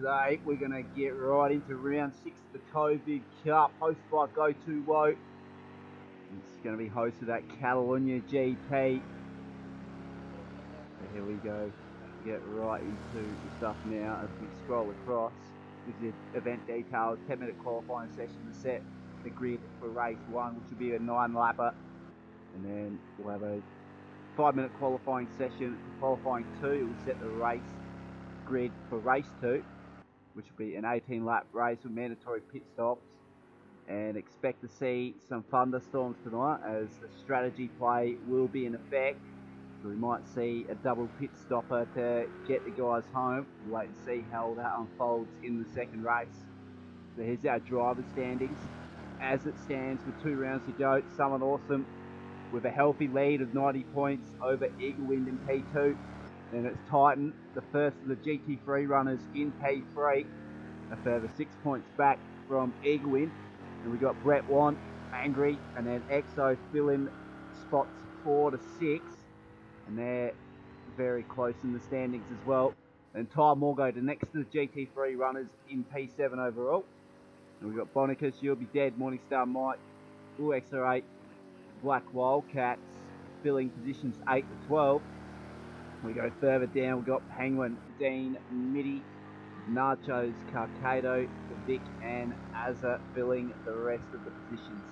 today. We're going to get right into round 6 of the COVID Cup, hosted by Go2Whoa. It's going to be hosted at Catalunya GP. So here we go. Get right into the stuff now as we scroll across. This is the event details, 10-minute qualifying session to set the grid for race 1, which will be a 9-lapper. And then we'll have a 5-minute qualifying session for qualifying 2. It will set the race grid for race 2, which will be an 18-lap race with mandatory pit stops. And expect to see some thunderstorms tonight as the strategy play will be in effect. So we might see a double pit stopper to get the guys home. We'll wait and see how that unfolds in the second race. So here's our driver standings. As it stands with 2 rounds to go, Someone Awesome with a healthy lead of 90 points over Eaglewind in P2. Then it's Titan, the first of the GT3 runners in P3, a further 6 points back from Eaglewind. And we got Brett Want, Angry, and then Exo fill in spots 4 to 6. And they're very close in the standings as well. And Ty Morgo to next to the GT3 runners in P7 overall. And we've got Bonicus, You'll Be Dead, Morningstar Mike, UXR8, Black Wildcats filling positions 8 to 12. We go further down, we've got Penguin, Dean, Mitty, Nachos, Carcado, Vic and Azza filling the rest of the positions.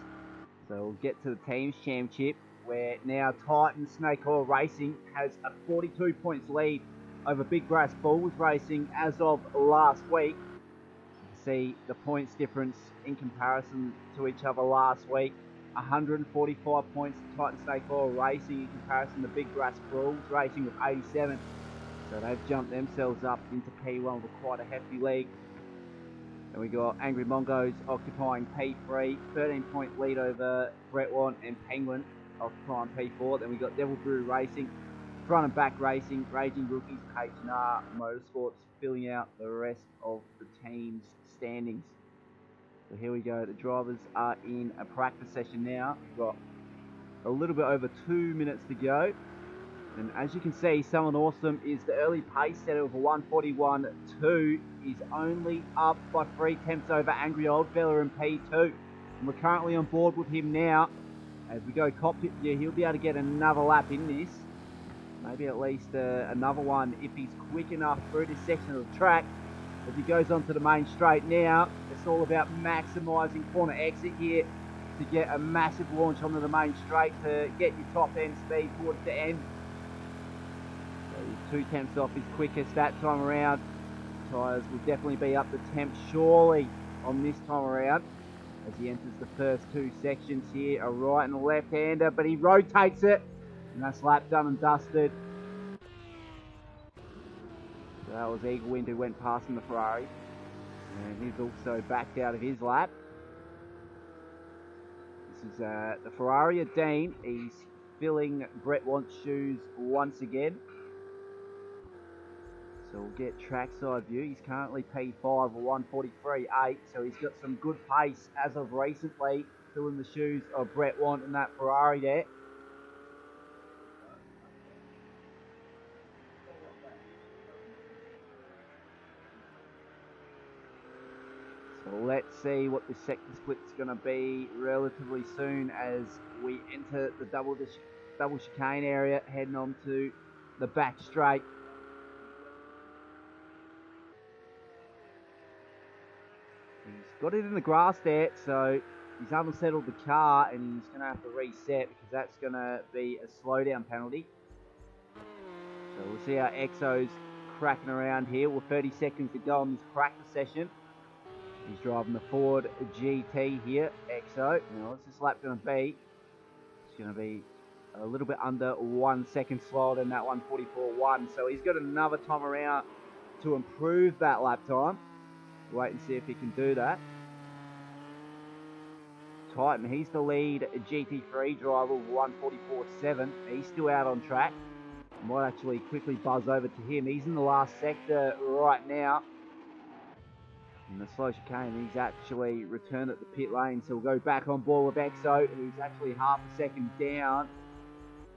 So we'll get to the Teams Championship, where now Titan Snake Oil Racing has a 42 points lead over Big Brass Bulls Racing as of last week. See the points difference in comparison to each other last week. 145 points to Titan Snake Oil Racing in comparison to Big Brass Bulls Racing with 87. So they've jumped themselves up into P1 with quite a hefty lead. And we got Angry Mongos occupying P3, 13-point lead over Brett Want and Penguin occupying P4. Then we got Devil Brew Racing, Front and Back Racing, Raging Rookies, H&R Motorsports filling out the rest of the team's standings. So here we go, the drivers are in a practice session now. We've got a little bit over 2 minutes to go. And as you can see, Someone Awesome is the early pace setter of a 141.2. He's only up by 3 tenths over Angry Old Fella in P2. And we're currently on board with him now. As we go cockpit view, he'll be able to get another lap in this. Maybe at least another one if he's quick enough through this section of the track. As he goes onto the main straight now, it's all about maximising corner exit here to get a massive launch onto the main straight to get your top end speed towards the end. So he's 2 tenths off his quickest that time around. Tyres will definitely be up the temp surely on this time around. As he enters the first 2 sections here, a right and a left-hander, but he rotates it. And that's lap done and dusted. So that was Eaglewind who went past in the Ferrari. And he's also backed out of his lap. This is the Ferrari of Dean. He's filling Brett Want's shoes once again. So we'll get trackside view. He's currently P5 with 143.8. So he's got some good pace as of recently, filling the shoes of Brett Want and that Ferrari there. So let's see what this sector split's going to be relatively soon as we enter the double chicane area, heading on to the back straight. He's got it in the grass there, so he's unsettled the car and he's going to have to reset because that's going to be a slowdown penalty. So we'll see how Exo's cracking around here with 30 seconds to go on this practice session. He's driving the Ford GT here, Exo. Now, what's this lap going to be? It's going to be a little bit under 1 second slower than that 144.1. So he's got another time around to improve that lap time. Wait and see if he can do that. Titan, he's the lead GT3 driver with 144.7. He's still out on track. Might actually quickly buzz over to him. He's in the last sector right now. In the slow chicane, he's actually returned at the pit lane, so we'll go back on board with Exo, who's actually half a second down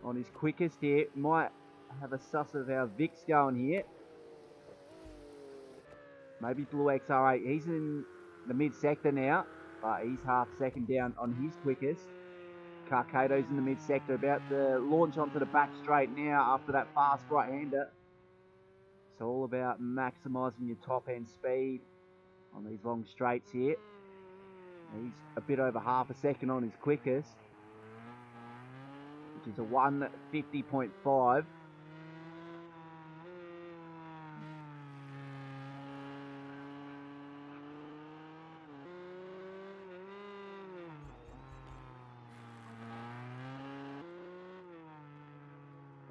on his quickest here. Might have a suss of how Vic's going here. maybe Blue XR8. He's in the mid-sector now, but he's half second down on his quickest. Carcado's in the mid-sector, about to launch onto the back straight now after that fast right-hander. It's all about maximising your top-end speed on these long straights here. He's a bit over half a second on his quickest, which is a 1:50.5.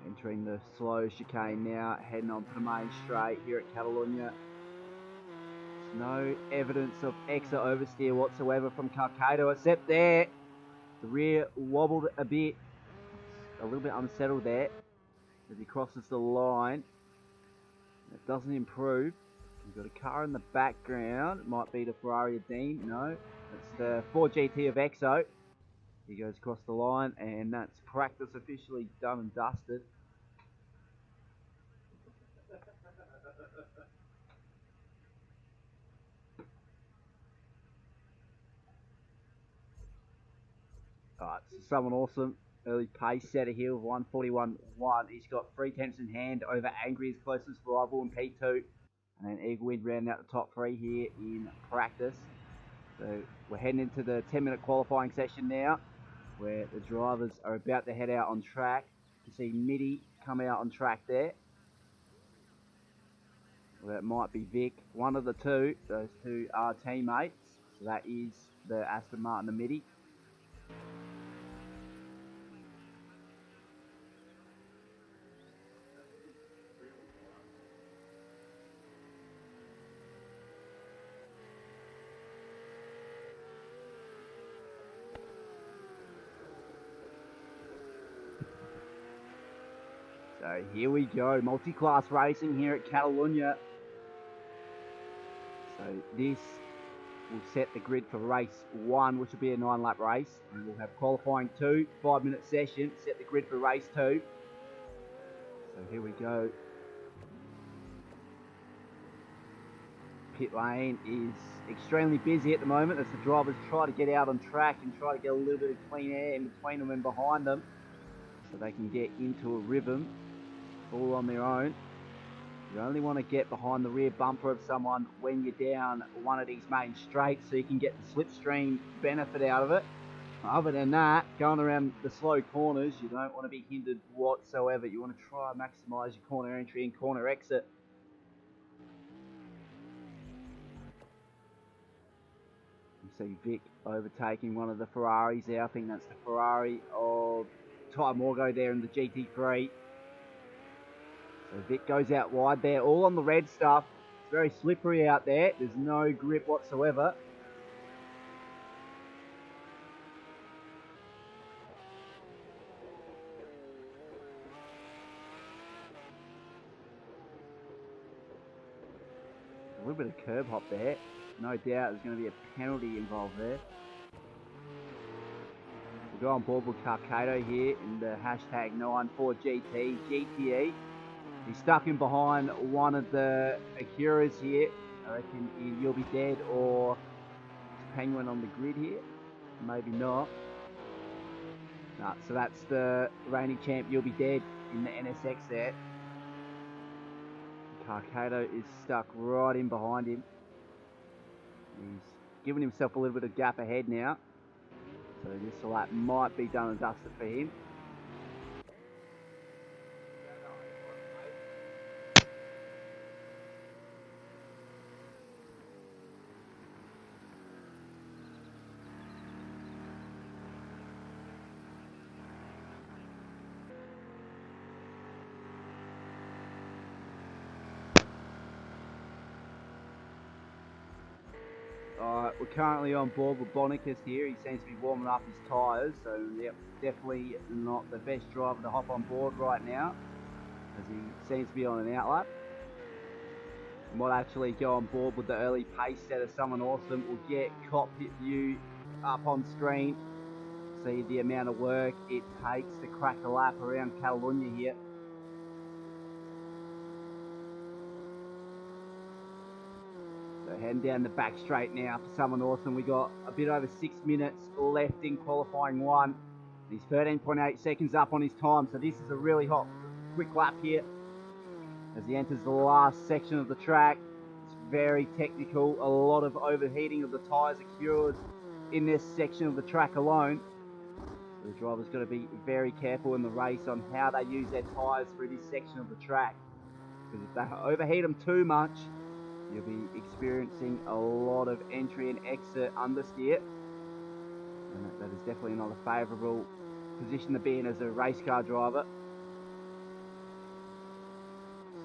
Entering the slow chicane now, heading onto the main straight here at Catalunya. There's no evidence of exit oversteer whatsoever from Carcado, except there. The rear wobbled a bit. It's a little bit unsettled there as he crosses the line. It doesn't improve. We've got a car in the background. It might be the Ferrari of Dean. No, it's the 4GT of Exo. He goes across the line, and that's practice officially done and dusted. Alright, so someone awesome. Early pace setter here with 1:41.1. He's got 3/10 in hand over Angry's closest rival in P2. And then Eagle Wind rounding out the top three here in practice. So we're heading into the 10-minute qualifying session now, where the drivers are about to head out on track. You can see Mitty come out on track there. Well, that might be Vic. One of the two. Those two are teammates. So that is the Aston Martin and Mitty. So here we go, multi-class racing here at Catalunya. So this will set the grid for race 1, which will be a 9-lap race. And we'll have qualifying 2, 5-minute session, set the grid for race 2. So here we go. Pit lane is extremely busy at the moment as the drivers try to get out on track and try to get a little bit of clean air in between them and behind them, so they can get into a rhythm all on their own. You only want to get behind the rear bumper of someone when you're down one of these main straights so you can get the slipstream benefit out of it. Other than that, going around the slow corners, you don't want to be hindered whatsoever. You want to try and maximise your corner entry and corner exit. You see Vic overtaking one of the Ferraris there. I think that's the Ferrari of Ty Morgo there in the GT3. So Vic goes out wide there, all on the red stuff. It's very slippery out there. There's no grip whatsoever. A little bit of curb hop there. No doubt there's going to be a penalty involved there. We'll go on board with Carcado here in the hashtag 94GT GTE. He's stuck in behind one of the Acuras here. I reckon You'll Be Dead or Penguin on the grid here. Maybe not. No, so that's the reigning champ You'll Be Dead in the NSX there. Carcado is stuck right in behind him. He's giving himself a little bit of gap ahead now. So this lap might be done and dusted for him. We're currently on board with Bonicus here. He seems to be warming up his tyres, so yep, definitely not the best driver to hop on board right now, as he seems to be on an outlap. I might actually go on board with the early pace setter, someone awesome. We'll get cockpit view up on screen, see the amount of work it takes to crack a lap around Catalunya here. So heading down the back straight now for someone awesome. We got a bit over 6 minutes left in qualifying one. He's 13.8 seconds up on his time, so this is a really hot, quick lap here as he enters the last section of the track. It's very technical. A lot of overheating of the tyres occurs in this section of the track alone. So the driver's got to be very careful in the race on how they use their tyres through this section of the track, because if they overheat them too much, you'll be experiencing a lot of entry and exit understeer, and that is definitely not a favourable position to be in as a race car driver.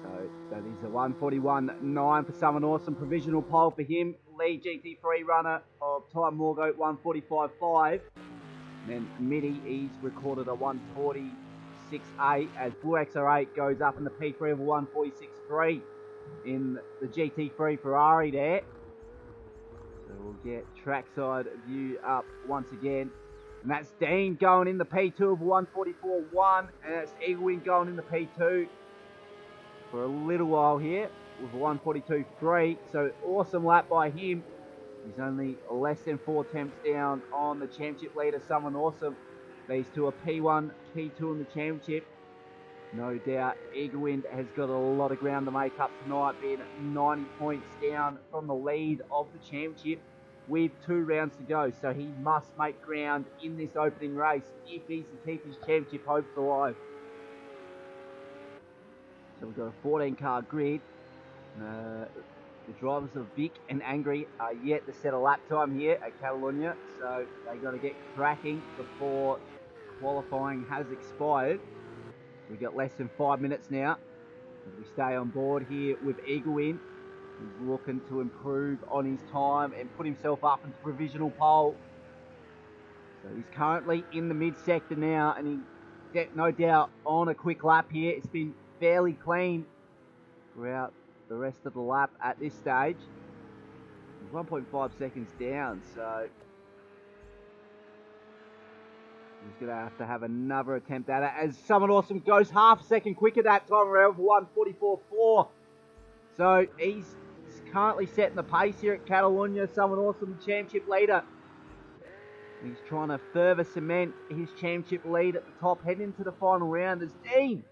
So that is a 1:41.9 for someone awesome. Provisional pole for him. Lead GT3 runner of Time Morgo 1:45.5. Then Mitty, he's recorded a 1:46.8 as Blue XR8 goes up in the P3 of a 1:46.3 in the GT3 Ferrari there. So we'll get trackside view up once again. And that's Dean going in the P2 of 1:44.1, and that's Eaglewin going in the P2 for a little while here with a 1:42.3. So awesome lap by him. He's only less than 4 attempts down on the championship leader, someone awesome. These two are P1, P2 in the championship. No doubt Eaglewin has got a lot of ground to make up tonight, being 90 points down from the lead of the championship with 2 rounds to go. So he must make ground in this opening race if he's to keep his championship hopes alive. So we've got a 14 car grid. The drivers of Vic and Angry are yet to set a lap time here at Catalunya, so they got to get cracking before qualifying has expired. We've got less than 5 minutes now as we stay on board here with Eaglewin. He's looking to improve on his time and put himself up into provisional pole. So he's currently in the mid-sector now, and he's no doubt on a quick lap here. It's been fairly clean throughout the rest of the lap at this stage. He's 1.5 seconds down, so he's going to have another attempt at it as someone awesome goes half a second quicker that time around for 1:44.4. So he's currently setting the pace here at Catalunya. Someone awesome, championship leader. He's trying to further cement his championship lead at the top, heading into the final round as Dean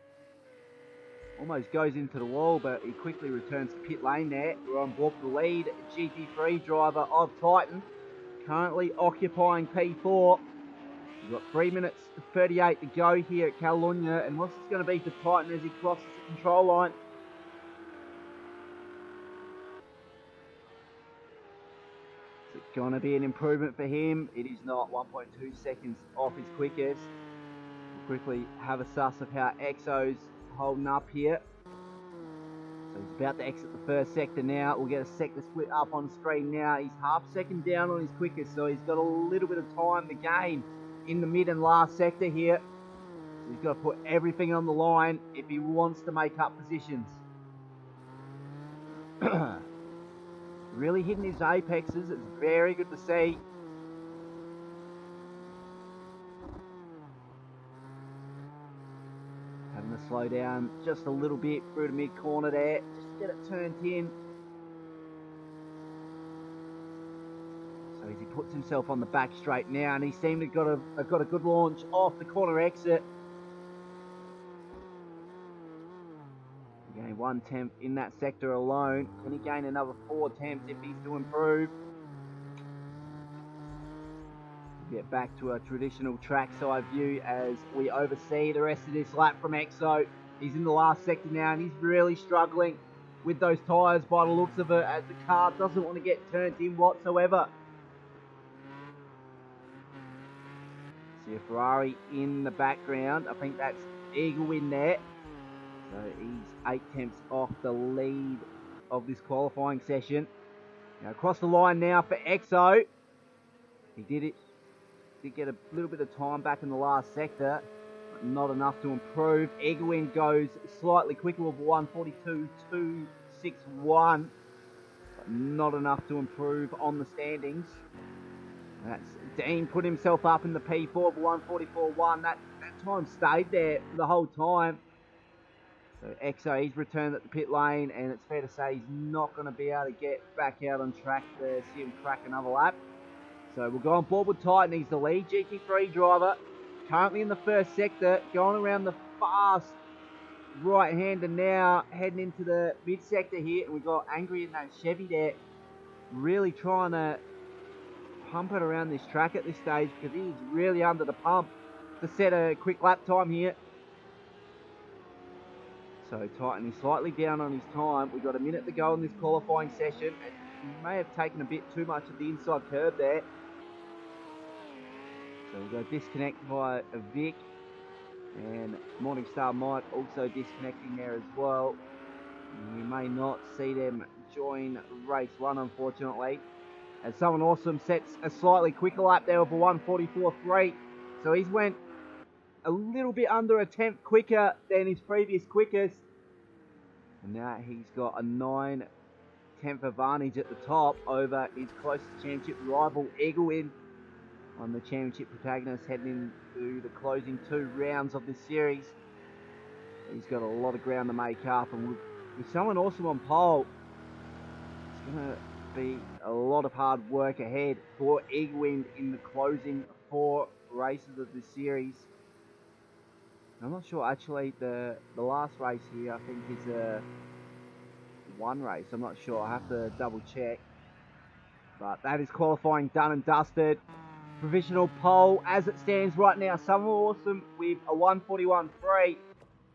almost goes into the wall, but he quickly returns to pit lane there. We're on board for the lead. GT3 driver of Titan, currently occupying P4. We've got 3 minutes 38 to go here at Catalunya, and what's this going to be for Titan as he crosses the control line? Is it going to be an improvement for him? It is not. 1.2 seconds off his quickest. We'll quickly have a suss of how EXO's holding up here. So he's about to exit the first sector now. We'll get a sector split up on screen now. He's half second down on his quickest, so he's got a little bit of time to gain in the mid and last sector here. So he's got to put everything on the line if he wants to make up positions. Really hitting his apexes. It's very good to see. Having to slow down just a little bit through the mid corner there, just to get it turned in. So as he puts himself on the back straight now, and he seemed to have got a good launch off the corner exit. He gained 1 tenth in that sector alone. Can he gain another 4 attempts if he's to improve? Get back to a traditional trackside view as we oversee the rest of this lap from EXO. He's in the last sector now, and he's really struggling with those tyres by the looks of it, as the car doesn't want to get turned in whatsoever. See a Ferrari in the background. I think that's Eaglewin there. So he's 8 tenths off the lead of this qualifying session. Now across the line now for EXO. He did get a little bit of time back in the last sector, but not enough to improve. Eaglewin goes slightly quicker with 1:42.261, but not enough to improve on the standings. That's Dean put himself up in the P4 for 1:44.1. That time stayed there for the whole time. So EXO, he's returned at the pit lane, and it's fair to say he's not going to be able to get back out on track to see him crack another lap. So we'll go on board with Titan. He's the lead GT3 driver, currently in the first sector, going around the fast right-hander now, heading into the mid-sector here, and we've got Angry in that Chevy there, really trying to pump it around this track at this stage, because he's really under the pump to set a quick lap time here. So Titan is slightly down on his time. We've got a minute to go in this qualifying session, and he may have taken a bit too much of the inside curve there. So we've got a disconnect via a Vic, and Morningstar Mike also disconnecting there as well. You may not see them join race one, unfortunately, as Someone Awesome sets a slightly quicker lap there with a 1:44.3. So he's went a little bit under a tenth quicker than his previous quickest, and now he's got a 9/10 advantage at the top over his closest championship rival, Eaglewin, on the championship protagonist heading into the closing 2 rounds of this series. He's got a lot of ground to make up, and with Someone Awesome on pole, it's going to be a lot of hard work ahead for Eaglewin in the closing 4 races of this series. I'm not sure, actually, the last race here, I think, is a 1 race. I'm not sure. I have to double check. But that is qualifying done and dusted. Provisional pole as it stands right now. Someone Awesome with a 1:41.3.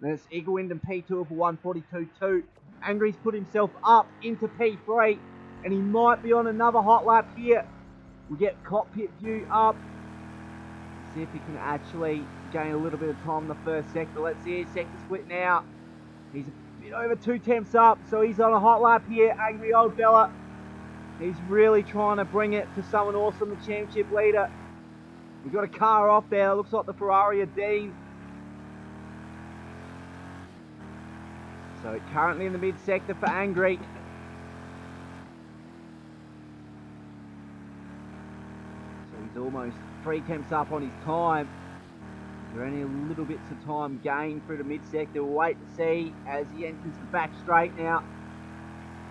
Then it's Eaglewind and P2 of a 1:42.2. Angry's put himself up into P3, and he might be on another hot lap here. We get cockpit view up. See if he can actually gain a little bit of time in the first sector. Let's see his sector split now. He's a bit over 2 tenths up, so he's on a hot lap here. Angry old fella. He's really trying to bring it to Someone Awesome, the championship leader. We've got a car off there. Looks like the Ferrari of Dean. So currently in the mid-sector for Angry. So he's almost 3 tenths up on his time. Is there any little bits of time gained through the mid-sector? We'll wait to see as he enters the back straight now.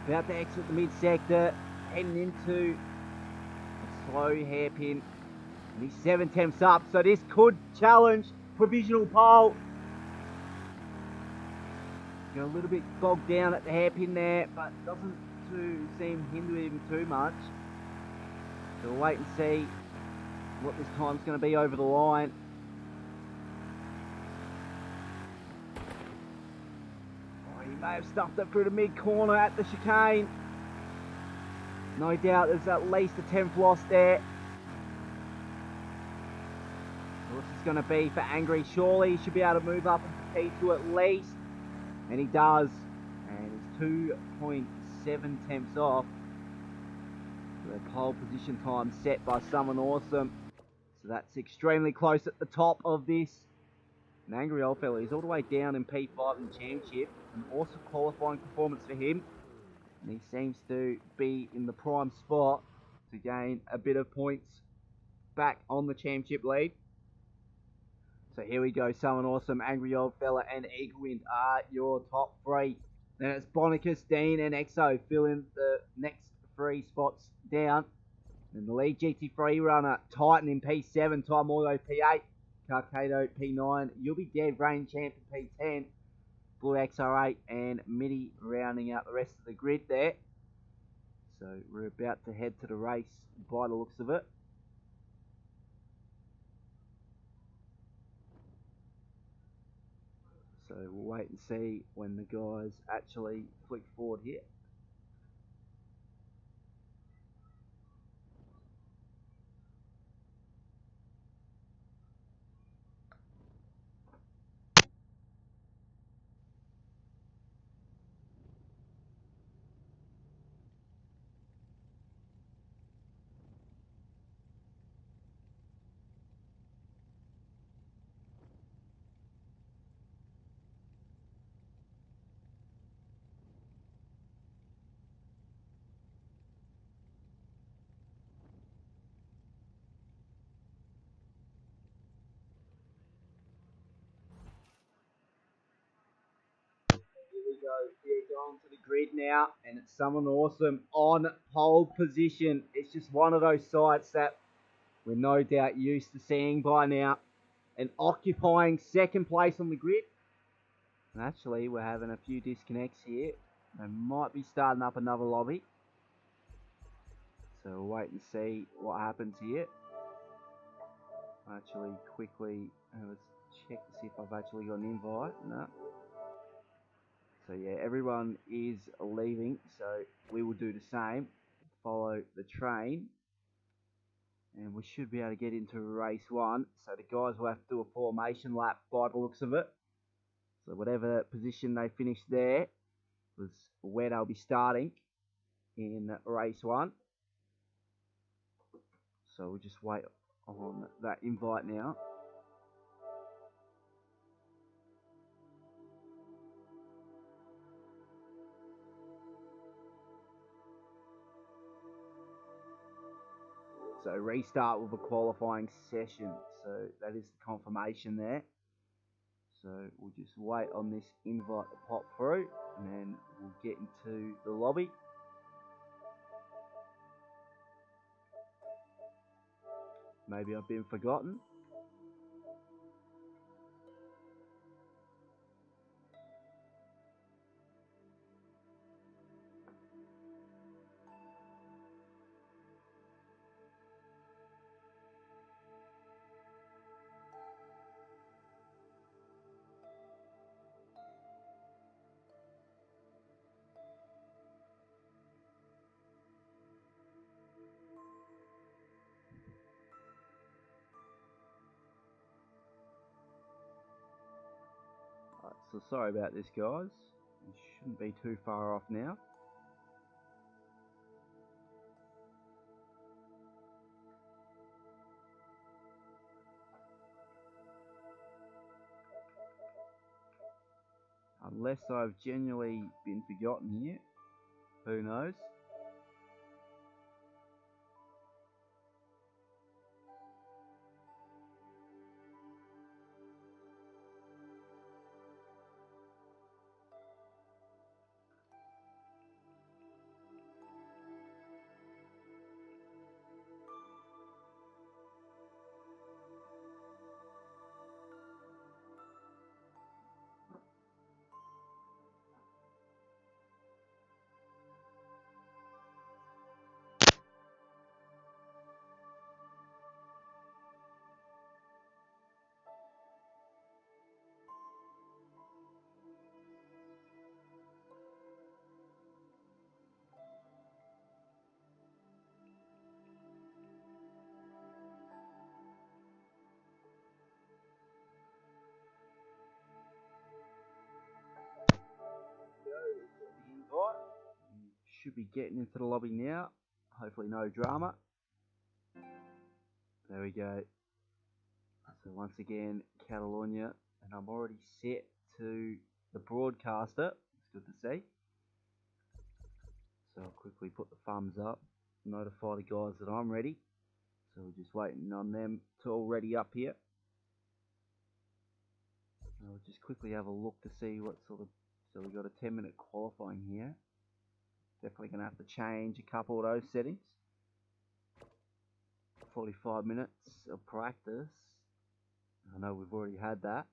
About to exit the mid-sector, heading into a slow hairpin. And he's 7 tenths up, so this could challenge provisional pole. Got a little bit bogged down at the hairpin there, but doesn't seem hinder him too much. So we'll wait and see what this time's going to be over the line. Oh, he may have stuffed it through the mid corner at the chicane. No doubt there's at least a 10th loss there. What's this going to be for Angry? Surely he should be able to move up into P2 at least. And he does. And he's 2.7 tenths off the pole position time set by Someone Awesome. So that's extremely close at the top of this. An Angry old fella is all the way down in P5 in the championship. An awesome qualifying performance for him. And he seems to be in the prime spot to gain a bit of points back on the championship lead. So here we go. Someone Awesome, Angry Old Fella, and Eaglewind are your top 3. Then it's Bonicus, Dean, and EXO fill in the next 3 spots down. And the lead GT3 runner, Titan in P7, Time Auto P8, Carcado P9, You'll Be Dead, Rain Champ in P10, Blue XR8, and Mitty rounding out the rest of the grid there. So we're about to head to the race by the looks of it. So we'll wait and see when the guys actually flick forward here. We're going to the grid now, and it's someone awesome on pole position. It's just one of those sights that we're no doubt used to seeing by now. And occupying second place on the grid. And actually, we're having a few disconnects here. They might be starting up another lobby. So we'll wait and see what happens here. Actually, quickly, let's check to see if I've actually got an invite. No. So yeah, everyone is leaving, so we will do the same. Follow the train. And we should be able to get into race one. So the guys will have to do a formation lap by the looks of it. So whatever position they finish there was where they'll be starting in race one. So we'll just wait on that invite now. So restart with a qualifying session. So that is the confirmation there. So we'll just wait on this invite to pop through, and then we'll get into the lobby. Maybe I've been forgotten. So sorry about this, guys. It shouldn't be too far off now. Unless I've genuinely been forgotten here. Who knows? Should be getting into the lobby now. Hopefully no drama. There we go. So once again, Catalunya, and I'm already set to the broadcaster. It's good to see. So I'll quickly put the thumbs up, notify the guys that I'm ready. So we're just waiting on them to all ready up here. I'll just quickly have a look to see what sort of, so we've got a 10-minute qualifying here. Definitely going to have to change a couple of those settings. 45 minutes of practice. I know we've already had that.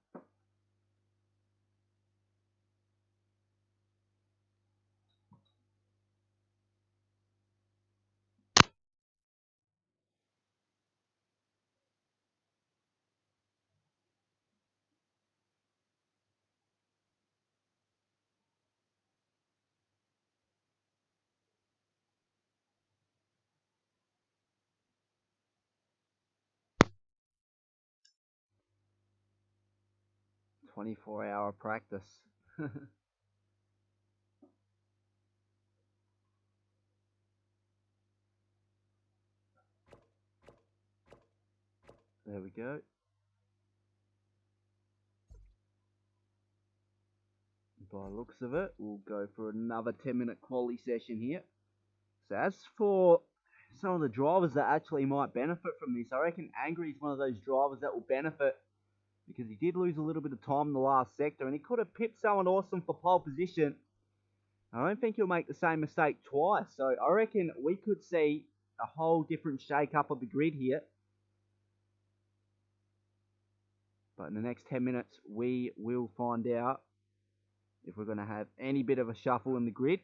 "24-hour practice." There we go. By the looks of it, we'll go for another 10-minute quality session here. So as for some of the drivers that actually might benefit from this, I reckon Angry is one of those drivers that will benefit, because he did lose a little bit of time in the last sector, and he could have pipped someone awesome for pole position. I don't think he'll make the same mistake twice, so I reckon we could see a whole different shake-up of the grid here. But in the next 10 minutes, we will find out if we're going to have any bit of a shuffle in the grid.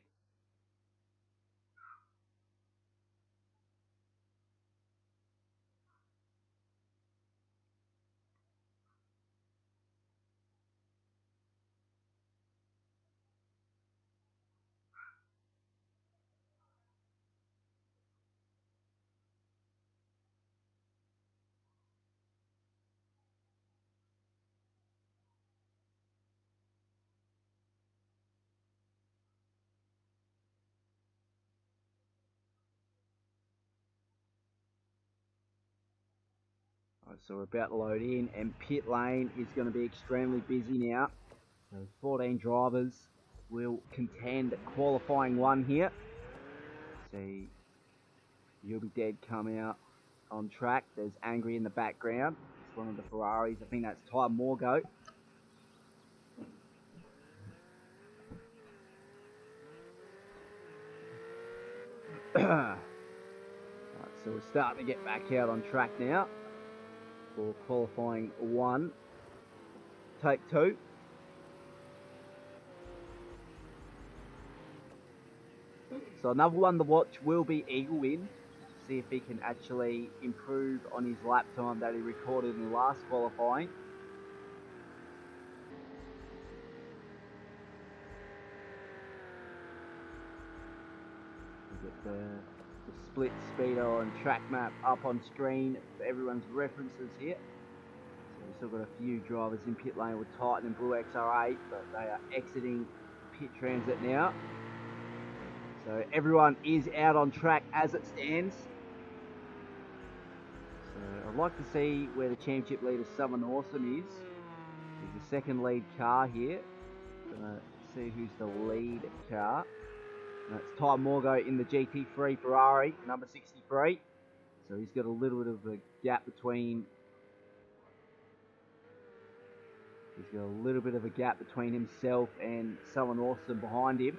So we're about to load in, and pit lane is going to be extremely busy now. So 14 drivers will contend qualifying one here. See, You'll Be Dead come out on track. There's Angry in the background. It's one of the Ferraris. I think that's Ty Morgo. Right, so we're starting to get back out on track now for qualifying one. Take two. So another one to watch will be Eagle Win. See if he can actually improve on his lap time that he recorded in the last qualifying. We get the split speedo and track map up on screen for everyone's references here. So we've still got a few drivers in pit lane with Titan and Blue XR8, but they are exiting pit transit now. So everyone is out on track as it stands. So I'd like to see where the championship leader Southern Awesome is. There's the second lead car here. Gonna see who's the lead car. That's Ty Morgo in the GT3 Ferrari, number 63. So he's got a little bit of a gap between. He's got a little bit of a gap between himself and Southern Awesome behind him.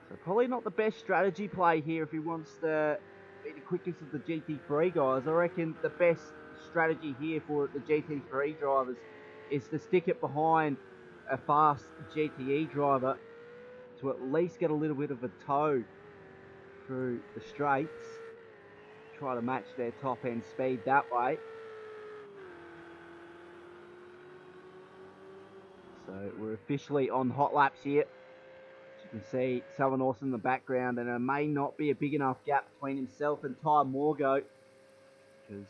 So probably not the best strategy play here if he wants to be the quickest of the GT3 guys. I reckon the best strategy here for the GT3 drivers is to stick it behind a fast GTE driver to at least get a little bit of a tow through the straights. Try to match their top end speed that way. So we're officially on hot laps here. You can see Southern Awesome in the background, and there may not be a big enough gap between himself and Ty Morgo, because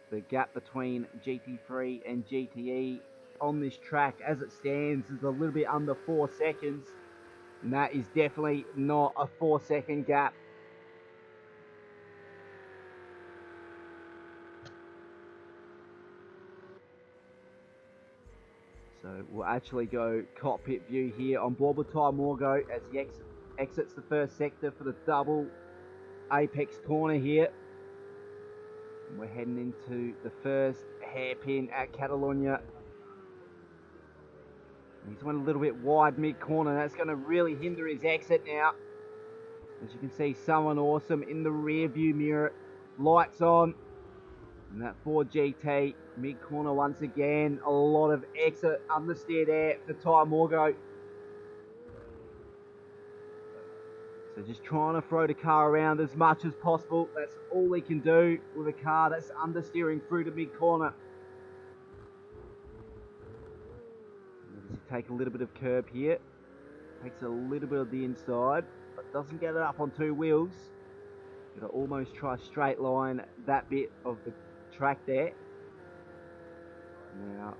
the gap between GT3 and GTE on this track as it stands is a little bit under 4 seconds, and that is definitely not a 4-second gap. So we'll actually go cockpit view here on board with Ty Morgo as he exits the first sector for the double apex corner here. And we're heading into the first hairpin at Catalunya. He's went a little bit wide mid-corner. That's going to really hinder his exit now. As you can see, Someone Awesome in the rear view mirror. Lights on. And that Ford GT mid-corner once again. A lot of exit understeer there for Ty Morgo. So just trying to throw the car around as much as possible. That's all he can do with a car that's understeering through the mid-corner. Take a little bit of curb here. Takes a little bit of the inside, but doesn't get it up on two wheels. Got to almost try straight line that bit of the track there. Now,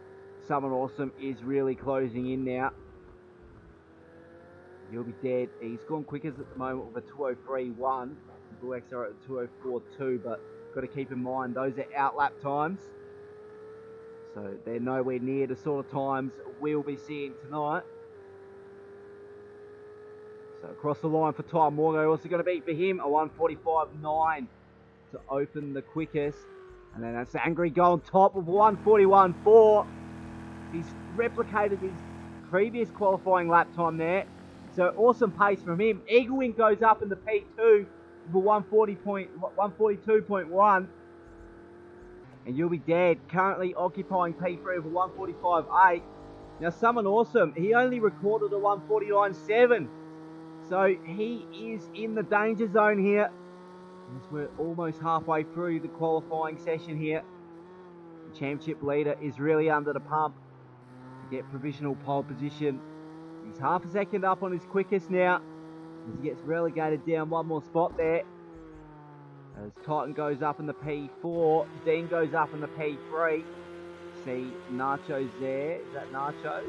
Someone Awesome is really closing in now. You'll Be Dead. He's gone quickest at the moment with a 203.1. Blue XR at 204.2, but got to keep in mind those are out lap times. So they're nowhere near the sort of times we'll be seeing tonight. So across the line for Ty Morgo, also going to be for him a 1:45.9 to open the quickest. And then that's Angry going top of 1:41.4. He's replicated his previous qualifying lap time there. So awesome pace from him. Eaglewing goes up in the P2 for 142.1. And You'll Be Dead currently occupying P3 of 145.8. Now Someone Awesome, he only recorded a 149.7. So he is in the danger zone here. As we're almost halfway through the qualifying session here. The championship leader is really under the pump to get provisional pole position. He's half a second up on his quickest now as he gets relegated down one more spot there. As Titan goes up in the P4, Dean goes up in the P3. See Nacho's there. Is that Nacho?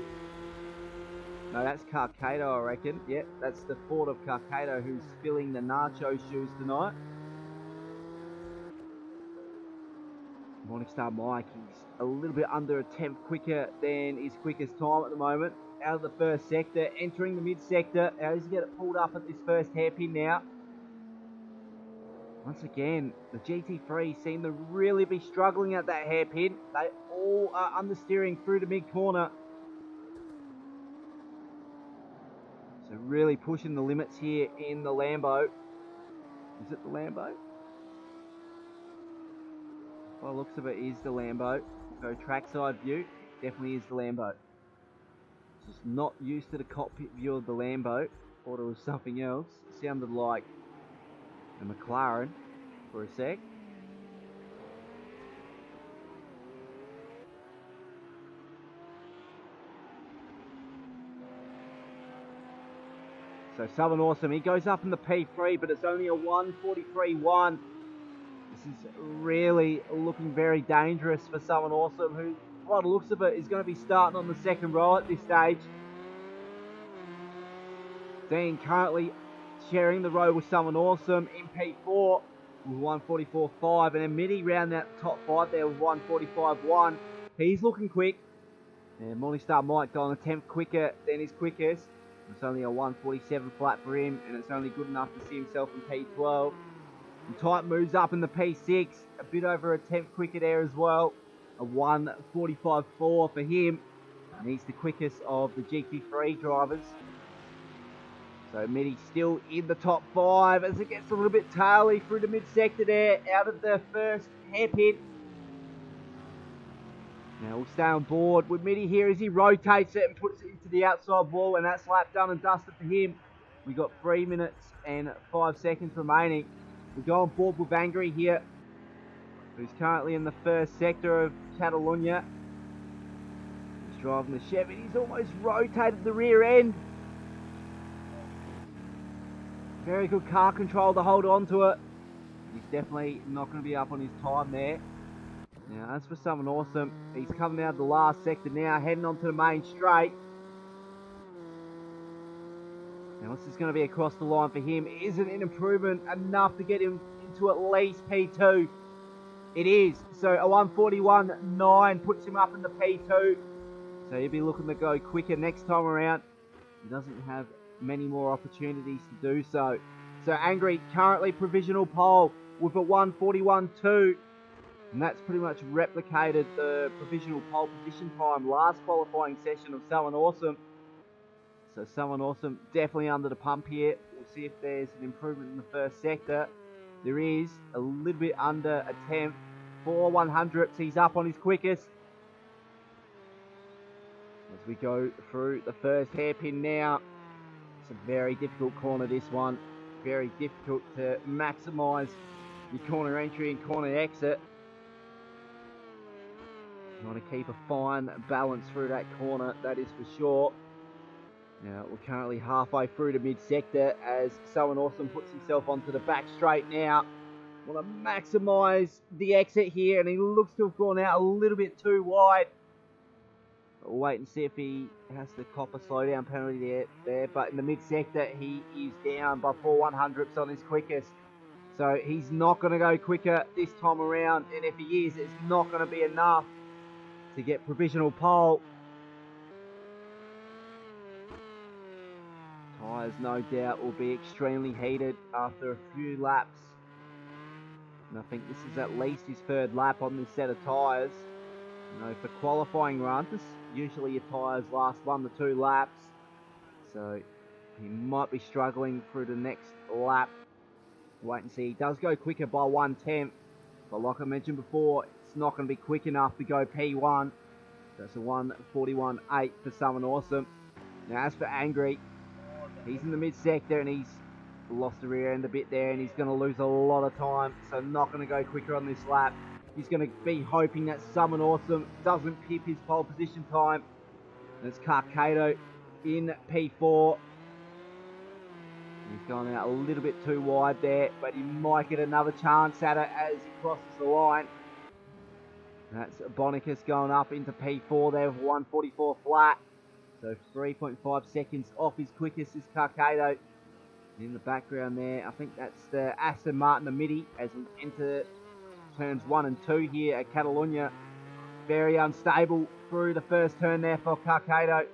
No, that's Carcado, I reckon. Yep, that's the Ford of Carcado who's filling the Nacho shoes tonight. Morningstar Mike, he's a little bit under a tenth quicker than his quickest time at the moment. Out of the first sector, entering the mid-sector. How does he get it pulled up at this first hairpin now? Once again, the GT3 seem to really be struggling at that hairpin. They all are understeering through the mid-corner. So really pushing the limits here in the Lambo. Is it the Lambo? By the looks of it, is the Lambo. So trackside view, definitely is the Lambo. Just not used to the cockpit view of the Lambo. Thought it was something else. It sounded like a McLaren for a sec. So Southern Awesome, he goes up in the P3, but it's only a 1:43.1. This is really looking very dangerous for Southern Awesome, who, by the looks of it, is going to be starting on the second row at this stage. Dean currently sharing the row with Southern Awesome in P4 with 1:44.5, and then Mitty round that top 5 there with 1:45.1. He's looking quick. And Morningstar Mike going a tenth quicker than his quickest. It's only a 1:47 flat for him, and it's only good enough to see himself in P12. And Tight moves up in the P6, a bit over a tenth quicker there as well. A 1:45.4 for him, and he's the quickest of the GT3 drivers. So Mitty's still in the top 5 as it gets a little bit taily through the mid-sector there, out of the first hairpin. Now we'll stay on board with Mitty here as he rotates it and puts it into the outside wall, and that's lap done and dusted for him. We've got 3 minutes and 5 seconds remaining. We go on board with Angry here, who's currently in the first sector of Catalunya. He's driving the Chevy. He's almost rotated the rear end. Very good car control to hold on to it. He's definitely not going to be up on his time there. Now, as for Someone Awesome, he's coming out of the last sector now, heading onto the main straight. Now, this is going to be across the line for him. Isn't an improvement enough to get him into at least P2? It is. So, a 1:41.9 puts him up in the P2. So, he'll be looking to go quicker next time around. He doesn't have many more opportunities to do so. So, Angry currently provisional pole with a 1:41.2. And that's pretty much replicated the provisional pole position time last qualifying session of Someone Awesome. So Someone Awesome definitely under the pump here. We'll see if there's an improvement in the first sector. There is a little bit under a tenth. 4/100ths, he's up on his quickest. As we go through the first hairpin now. It's a very difficult corner, this one. Very difficult to maximise your corner entry and corner exit. You want to keep a fine balance through that corner, that is for sure. Now, we're currently halfway through the mid-sector as Someone Awesome puts himself onto the back straight now. Want to maximise the exit here, and he looks to have gone out a little bit too wide. But we'll wait and see if he has to cop a slowdown penalty there. But in the mid-sector, he is down by 4/100ths on his quickest. So he's not going to go quicker this time around, and if he is, it's not going to be enough to get provisional pole. Tyres, no doubt, will be extremely heated after a few laps. And I think this is at least his third lap on this set of tyres. You know, for qualifying runs, usually your tyres last 1 to 2 laps. So he might be struggling through the next lap. Wait and see. He does go quicker by 1/10. But like I mentioned before, it's not going to be quick enough to go P1. That's a 1:41.8 for Someone Awesome. Now as for Angry, he's in the mid-sector and he's lost the rear end a bit there and he's going to lose a lot of time. So not going to go quicker on this lap. He's going to be hoping that Someone Awesome doesn't pip his pole position time. And it's Carcado in P4. He's gone out a little bit too wide there, but he might get another chance at it as he crosses the line. That's Bonicus going up into P4 there with 1:44 flat. So 3.5 seconds off his quickest is Carcado. In the background there, I think that's the Aston Martin, the Midi, as we enter turns 1 and 2 here at Catalunya. Very unstable through the first turn there for Carcado.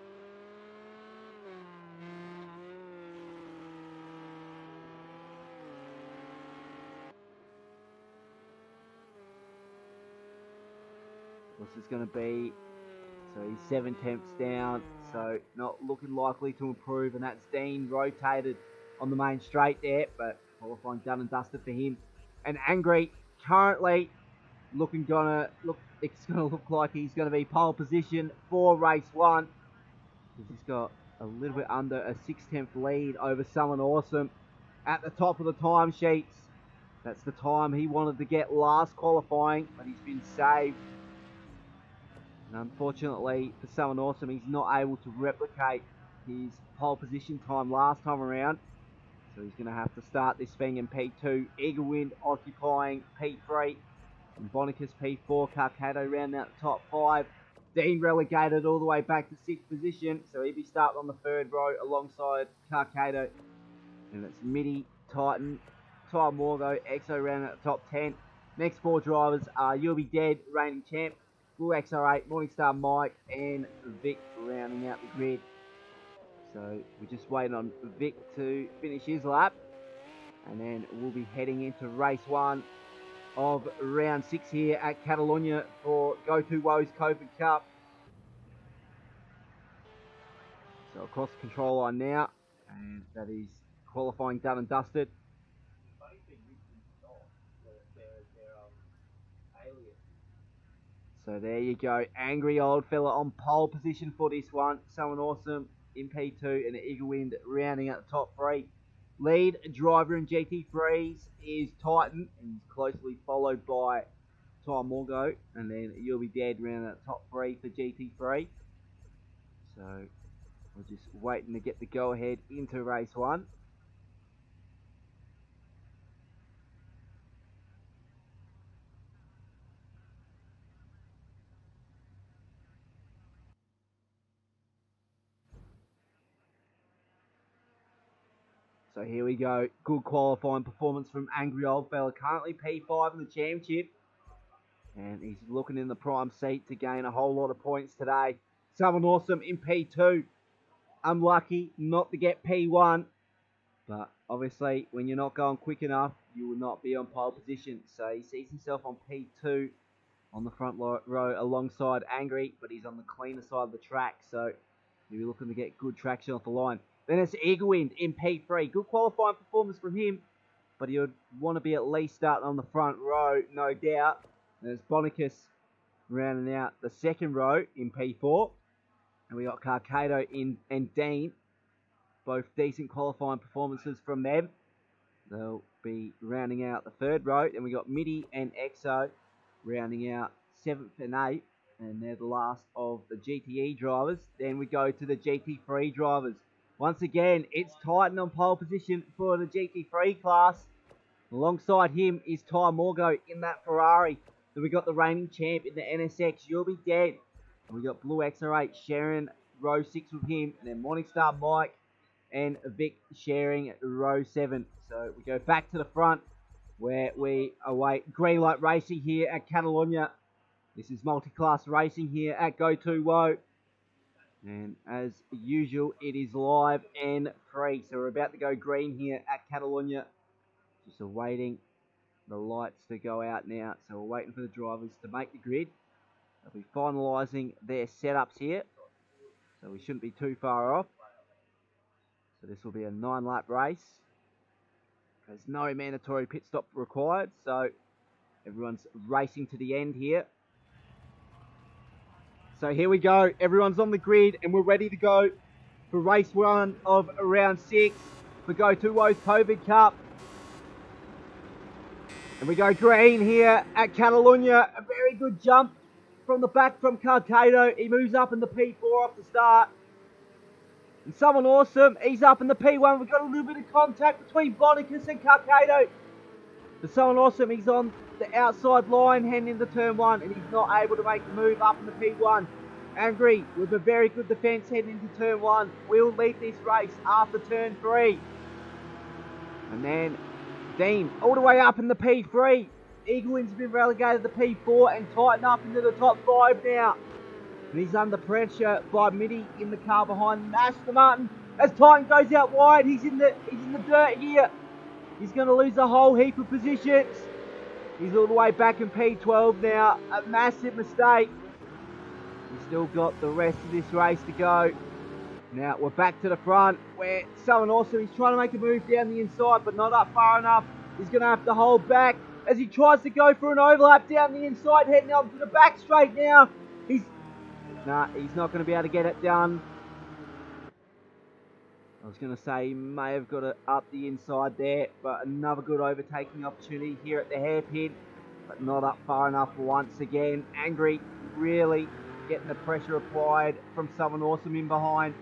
What's this going to be? So he's 7/10 down, so not looking likely to improve, and that's Dean rotated on the main straight there, but qualifying done and dusted for him. And Angry currently it's gonna look like he's gonna be pole position for race 1. He's got a little bit under a 6/10 lead over Someone Awesome at the top of the time sheets. That's the time he wanted to get last qualifying, but he's been saved. And unfortunately for Someone Awesome, he's not able to replicate his pole position time last time around. So he's going to have to start this thing in P2. Eaglewind occupying P3. And Bonicus P4. Carcado round out the top 5. Dean relegated all the way back to 6th position. So he'll be starting on the 3rd row alongside Carcado. And it's Midi, Titan, Ty Morgo, Exo round out the top 10. Next 4 drivers are You'll Be Dead, reigning champ, Blue XR8, Morningstar Mike, and Vic rounding out the grid. So we're just waiting on Vic to finish his lap. And then we'll be heading into race 1 of round 6 here at Catalunya for Go2Whoa's COVID Cup. So across the control line now, and that is qualifying done and dusted. So there you go, Angry Old Fella on pole position for this one. Someone Awesome in P2 and Eaglewind rounding out the top 3. Lead driver in GT3s is Titan, and he's closely followed by Ty Morgo, and then You'll Be Dead rounding out the top 3 for GT3. So we're just waiting to get the go ahead into race 1. So here we go. Good qualifying performance from Angry Old Fella. Currently P5 in the championship. And he's looking in the prime seat to gain a whole lot of points today. Someone Awesome in P2. Unlucky not to get P1. But obviously, when you're not going quick enough, you will not be on pole position. So he sees himself on P2 on the front row alongside Angry. But he's on the cleaner side of the track. So he'll be looking to get good traction off the line. Then it's Eaglewind in P3. Good qualifying performance from him. But he would want to be at least starting on the front row, no doubt. There's Bonicus rounding out the 2nd row in P4. And we got Carcado and Dean. Both decent qualifying performances from them. They'll be rounding out the 3rd row. Then we got Midi and Exo rounding out 7th and 8th. And they're the last of the GTE drivers. Then we go to the GT3 drivers. Once again, it's Titan on pole position for the GT3 class. Alongside him is Ty Morgo in that Ferrari. Then we got the reigning champ in the NSX, You'll Be Dead. And we got Blue XR8 sharing row 6 with him. And then Morningstar Mike and Vic sharing row 7. So we go back to the front where we await green light racing here at Catalunya. This is multi-class racing here at Go2Whoa. And as usual, it is live and free. So we're about to go green here at Catalunya. Just awaiting the lights to go out now. So we're waiting for the drivers to make the grid. They'll be finalising their setups here. So we shouldn't be too far off. So this will be a 9-lap race. There's no mandatory pit stop required. So everyone's racing to the end here. So here we go. Everyone's on the grid and we're ready to go for race 1 of round 6 for Go2Whoa's COVID Cup. And we go green here at Catalunya. A very good jump from the back from Carcado. He moves up in the P4 off the start. And someone awesome, he's up in the P1. We've got a little bit of contact between Bonicus and Carcado. But someone awesome, he's on the outside line heading into turn 1 and he's not able to make the move up in the P1. Angry with a very good defence heading into turn 1. We'll lead this race after turn 3. And then Dean all the way up in the P3. Eaglewind's been relegated to P4 and Titan up into the top 5 now. And he's under pressure by Mitty in the car behind Aston Martin. As Titan goes out wide, he's in the dirt here. He's going to lose a whole heap of positions. He's all the way back in P12 now. A massive mistake. We've still got the rest of this race to go. Now we're back to the front where someone awesome, he's trying to make a move down the inside but not up far enough. He's going to have to hold back as he tries to go for an overlap down the inside, heading up to the back straight now. He's not going to be able to get it done. I was going to say he may have got it up the inside there, but another good overtaking opportunity here at the hairpin, but not up far enough once again. Angry, really getting the pressure applied from someone awesome in behind.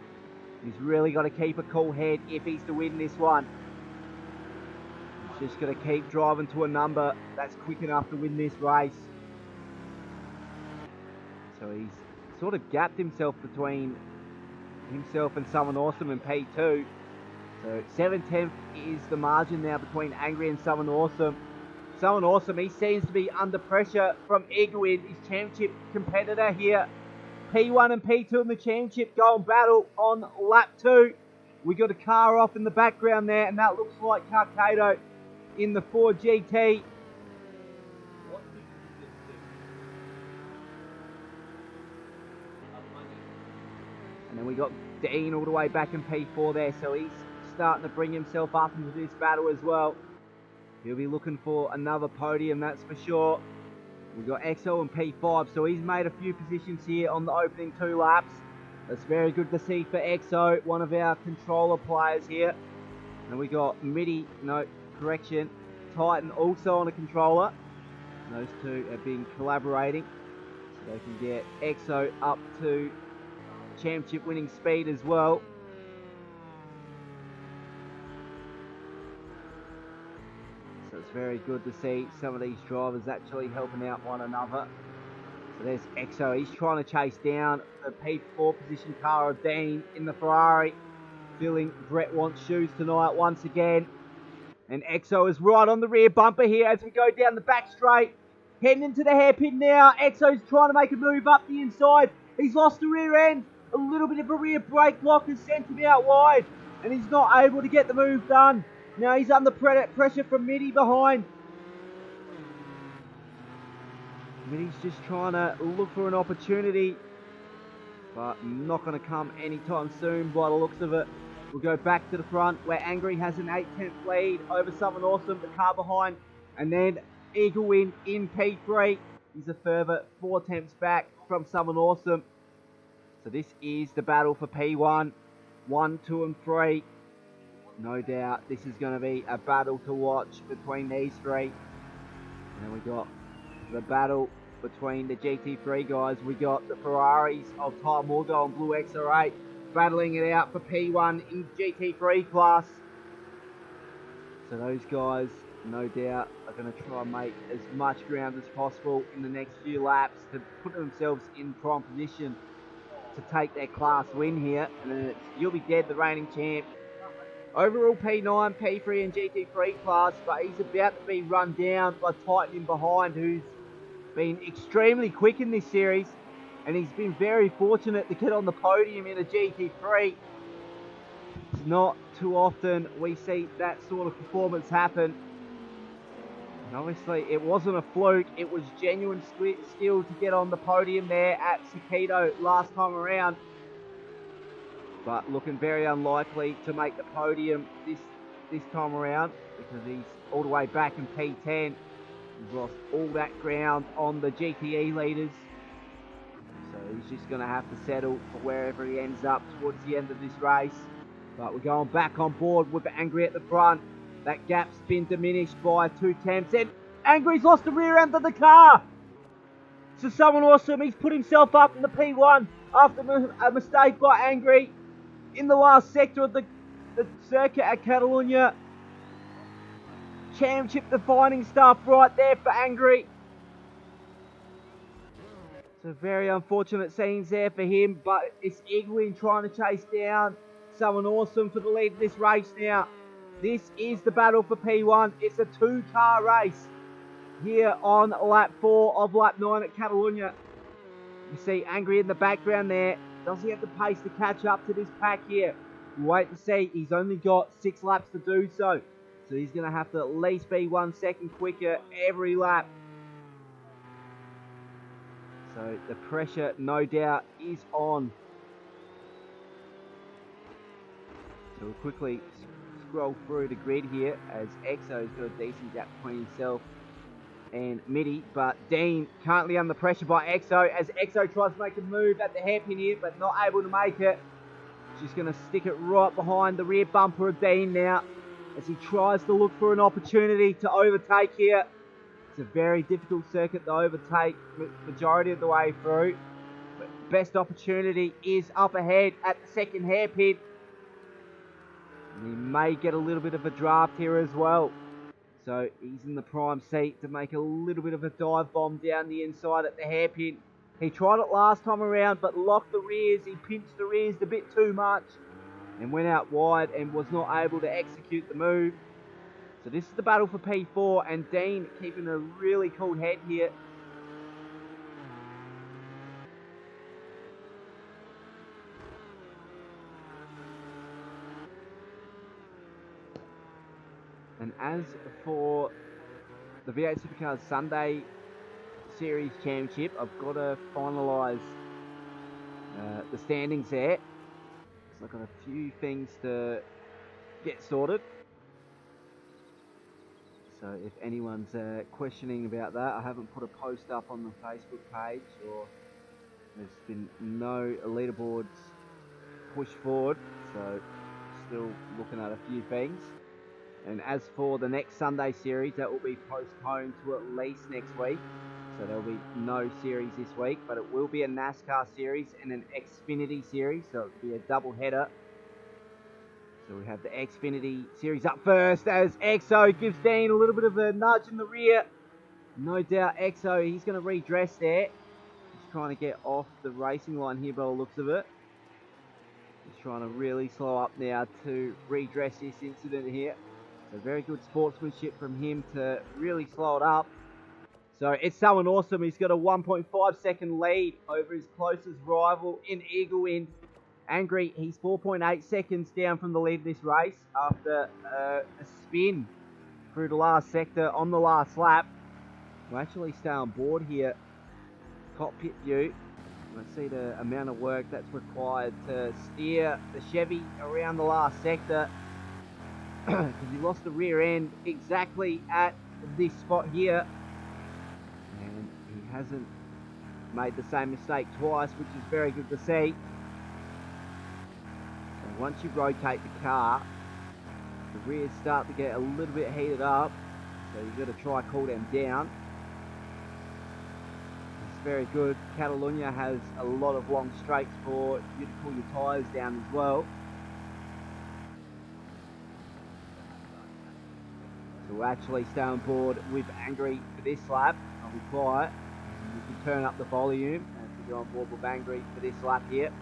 He's really got to keep a cool head if he's to win this one. He's just got to keep driving to a number that's quick enough to win this race. So he's sort of gapped himself between himself and someone awesome in P2. So 7/10 is the margin now between Angry and someone awesome. Someone awesome, he seems to be under pressure from Eaglewin, his championship competitor here. P1 and P2 in the championship go and battle on lap 2. We got a car off in the background there, and that looks like Carcado in the Ford GT. And then we got Dean all the way back in P4 there, so he's starting to bring himself up into this battle as well. He'll be looking for another podium, that's for sure. We've got EXO in P5, so he's made a few positions here on the opening 2 laps. That's very good to see for EXO, one of our controller players here. And we got Mitty, no, correction, Titan also on a controller. And those two have been collaborating, so they can get EXO up to championship winning speed as well. So it's very good to see some of these drivers actually helping out one another. So there's EXO, he's trying to chase down the P4 position car of Dean in the Ferrari. Feeling Brett wants shoes tonight once again. And EXO is right on the rear bumper here as we go down the back straight. Heading into the hairpin now. EXO's trying to make a move up the inside. He's lost the rear end. A little bit of a rear brake lock has sent him out wide. And he's not able to get the move done. Now he's under pressure from Mitty behind. Mitty's just trying to look for an opportunity, but not going to come anytime soon by the looks of it. We'll go back to the front where Angry has an 8/10 lead over someone awesome, the car behind. And then Eaglewin in P3. He's a further 4 tenths back from someone awesome. So this is the battle for P1, 1, 2 and 3. No doubt this is going to be a battle to watch between these 3. And then we got the battle between the GT3 guys. We got the Ferraris of Ty Morgo and Blue XR8 battling it out for P1 in GT3 class. So those guys, no doubt, are going to try and make as much ground as possible in the next few laps to put themselves in prime position to take their class win here. And then you'll be dead, the reigning champ. Overall P9, P3 and GT3 class, but he's about to be run down by Titan in behind, who's been extremely quick in this series, and he's been very fortunate to get on the podium in a GT3. It's not too often we see that sort of performance happen. And obviously, it wasn't a fluke. It was genuine skill to get on the podium there at Kiilstofte last time around. But looking very unlikely to make the podium this time around because he's all the way back in P10. He's lost all that ground on the GTE leaders. So he's just going to have to settle for wherever he ends up towards the end of this race. But we're going back on board with Angry at the front. That gap's been diminished by 2 tenths. And Angry's lost the rear end of the car. So someone awesome. He's put himself up in the P1 after a mistake by Angry in the last sector of the circuit at Catalunya. Championship defining stuff right there for Angry. So very unfortunate scenes there for him, but it's Igwin trying to chase down someone awesome for the lead of this race now. This is the battle for P1. It's a 2-car race here on lap 4 of lap 9 at Catalunya. You see Angry in the background there. Does he have the pace to catch up to this pack here? We'll wait to see. He's only got 6 laps to do so. So he's going to have to at least be 1 second quicker every lap. So the pressure, no doubt, is on. So we'll quickly scroll through the grid here as Exo's got a decent gap between himself and Mitty. But Dean currently under pressure by Exo as Exo tries to make a move at the hairpin here, but not able to make it. Just going to stick it right behind the rear bumper of Dean now as he tries to look for an opportunity to overtake here. It's a very difficult circuit to overtake majority of the way through. But best opportunity is up ahead at the second hairpin. And he may get a little bit of a draft here as well. So he's in the prime seat to make a little bit of a dive bomb down the inside at the hairpin. He tried it last time around but locked the rears. He pinched the rears a bit too much and went out wide and was not able to execute the move. So this is the battle for P4 and Dean keeping a really cool head here. And as for the V8 Supercars Sunday Series Championship, I've got to finalise the standings there. So I've got a few things to get sorted. So if anyone's questioning about that, I haven't put a post up on the Facebook page, or there's been no leaderboards pushed forward, so still looking at a few things. And as for the next Sunday series, that will be postponed to at least next week, so there'll be no series this week, but it will be a NASCAR series and an Xfinity series, so it'll be a double header. So we have the Xfinity series up first as Exo gives Dean a little bit of a nudge in the rear. No doubt Exo, he's going to redress there. He's trying to get off the racing line here by the looks of it. He's trying to really slow up now to redress this incident here. So very good sportsmanship from him to really slow it up. So it's someone awesome. He's got a 1.5 second lead over his closest rival in Eaglewind. Angry, he's 4.8 seconds down from the lead of this race after a spin through the last sector on the last lap. We'll actually stay on board here, cockpit view. Let's see the amount of work that's required to steer the Chevy around the last sector because he lost the rear end exactly at this spot here, and he hasn't made the same mistake twice, which is very good to see. Once you rotate the car, the rears start to get a little bit heated up, so you've got to try cool them down. It's very good. Catalunya has a lot of long straights for you to cool your tyres down as well. So we'll actually stay on board with Angry for this lap. I'll be quiet. You can turn up the volume as we go on board with Angry for this lap here.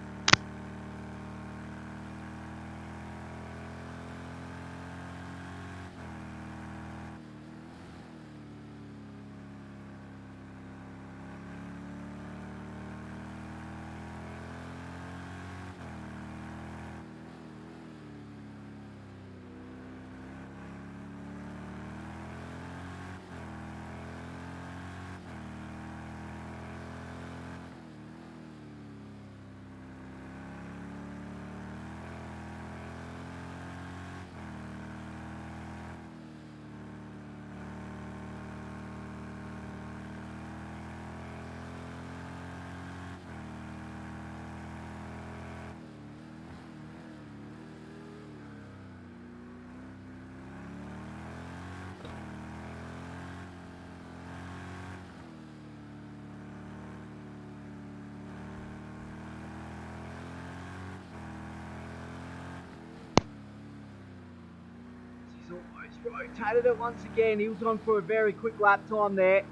He's rotated it once again. He was on for a very quick lap time there.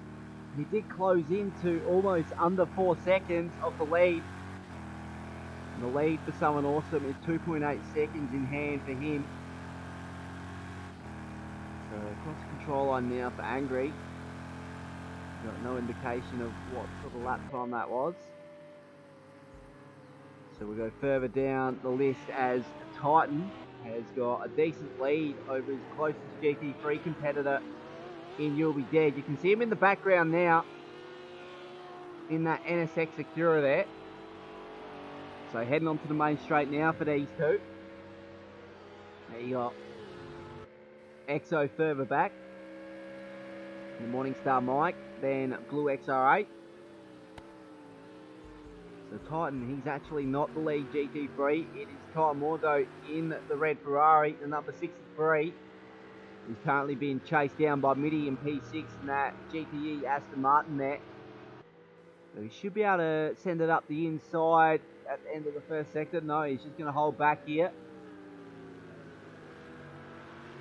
He did close into almost under 4 seconds of the lead. And the lead for Someone Awesome is 2.8 seconds in hand for him. So across the control line now for Angry. Got no indication of what sort of lap time that was. So we go further down the list as Titan has got a decent lead over his closest GT3 competitor in You'll Be Dead. You can see him in the background now in that NSX Acura there. So heading onto the main straight now for these two. There you got Exo further back. The Morningstar Mike, then Blue XR8. So Titan, he's actually not the lead GT3. It is Titan Morgo in the red Ferrari, the number 63. He's currently being chased down by Mitty and P6 in that GTE Aston Martin there. So he should be able to send it up the inside at the end of the first sector. No, he's just going to hold back here.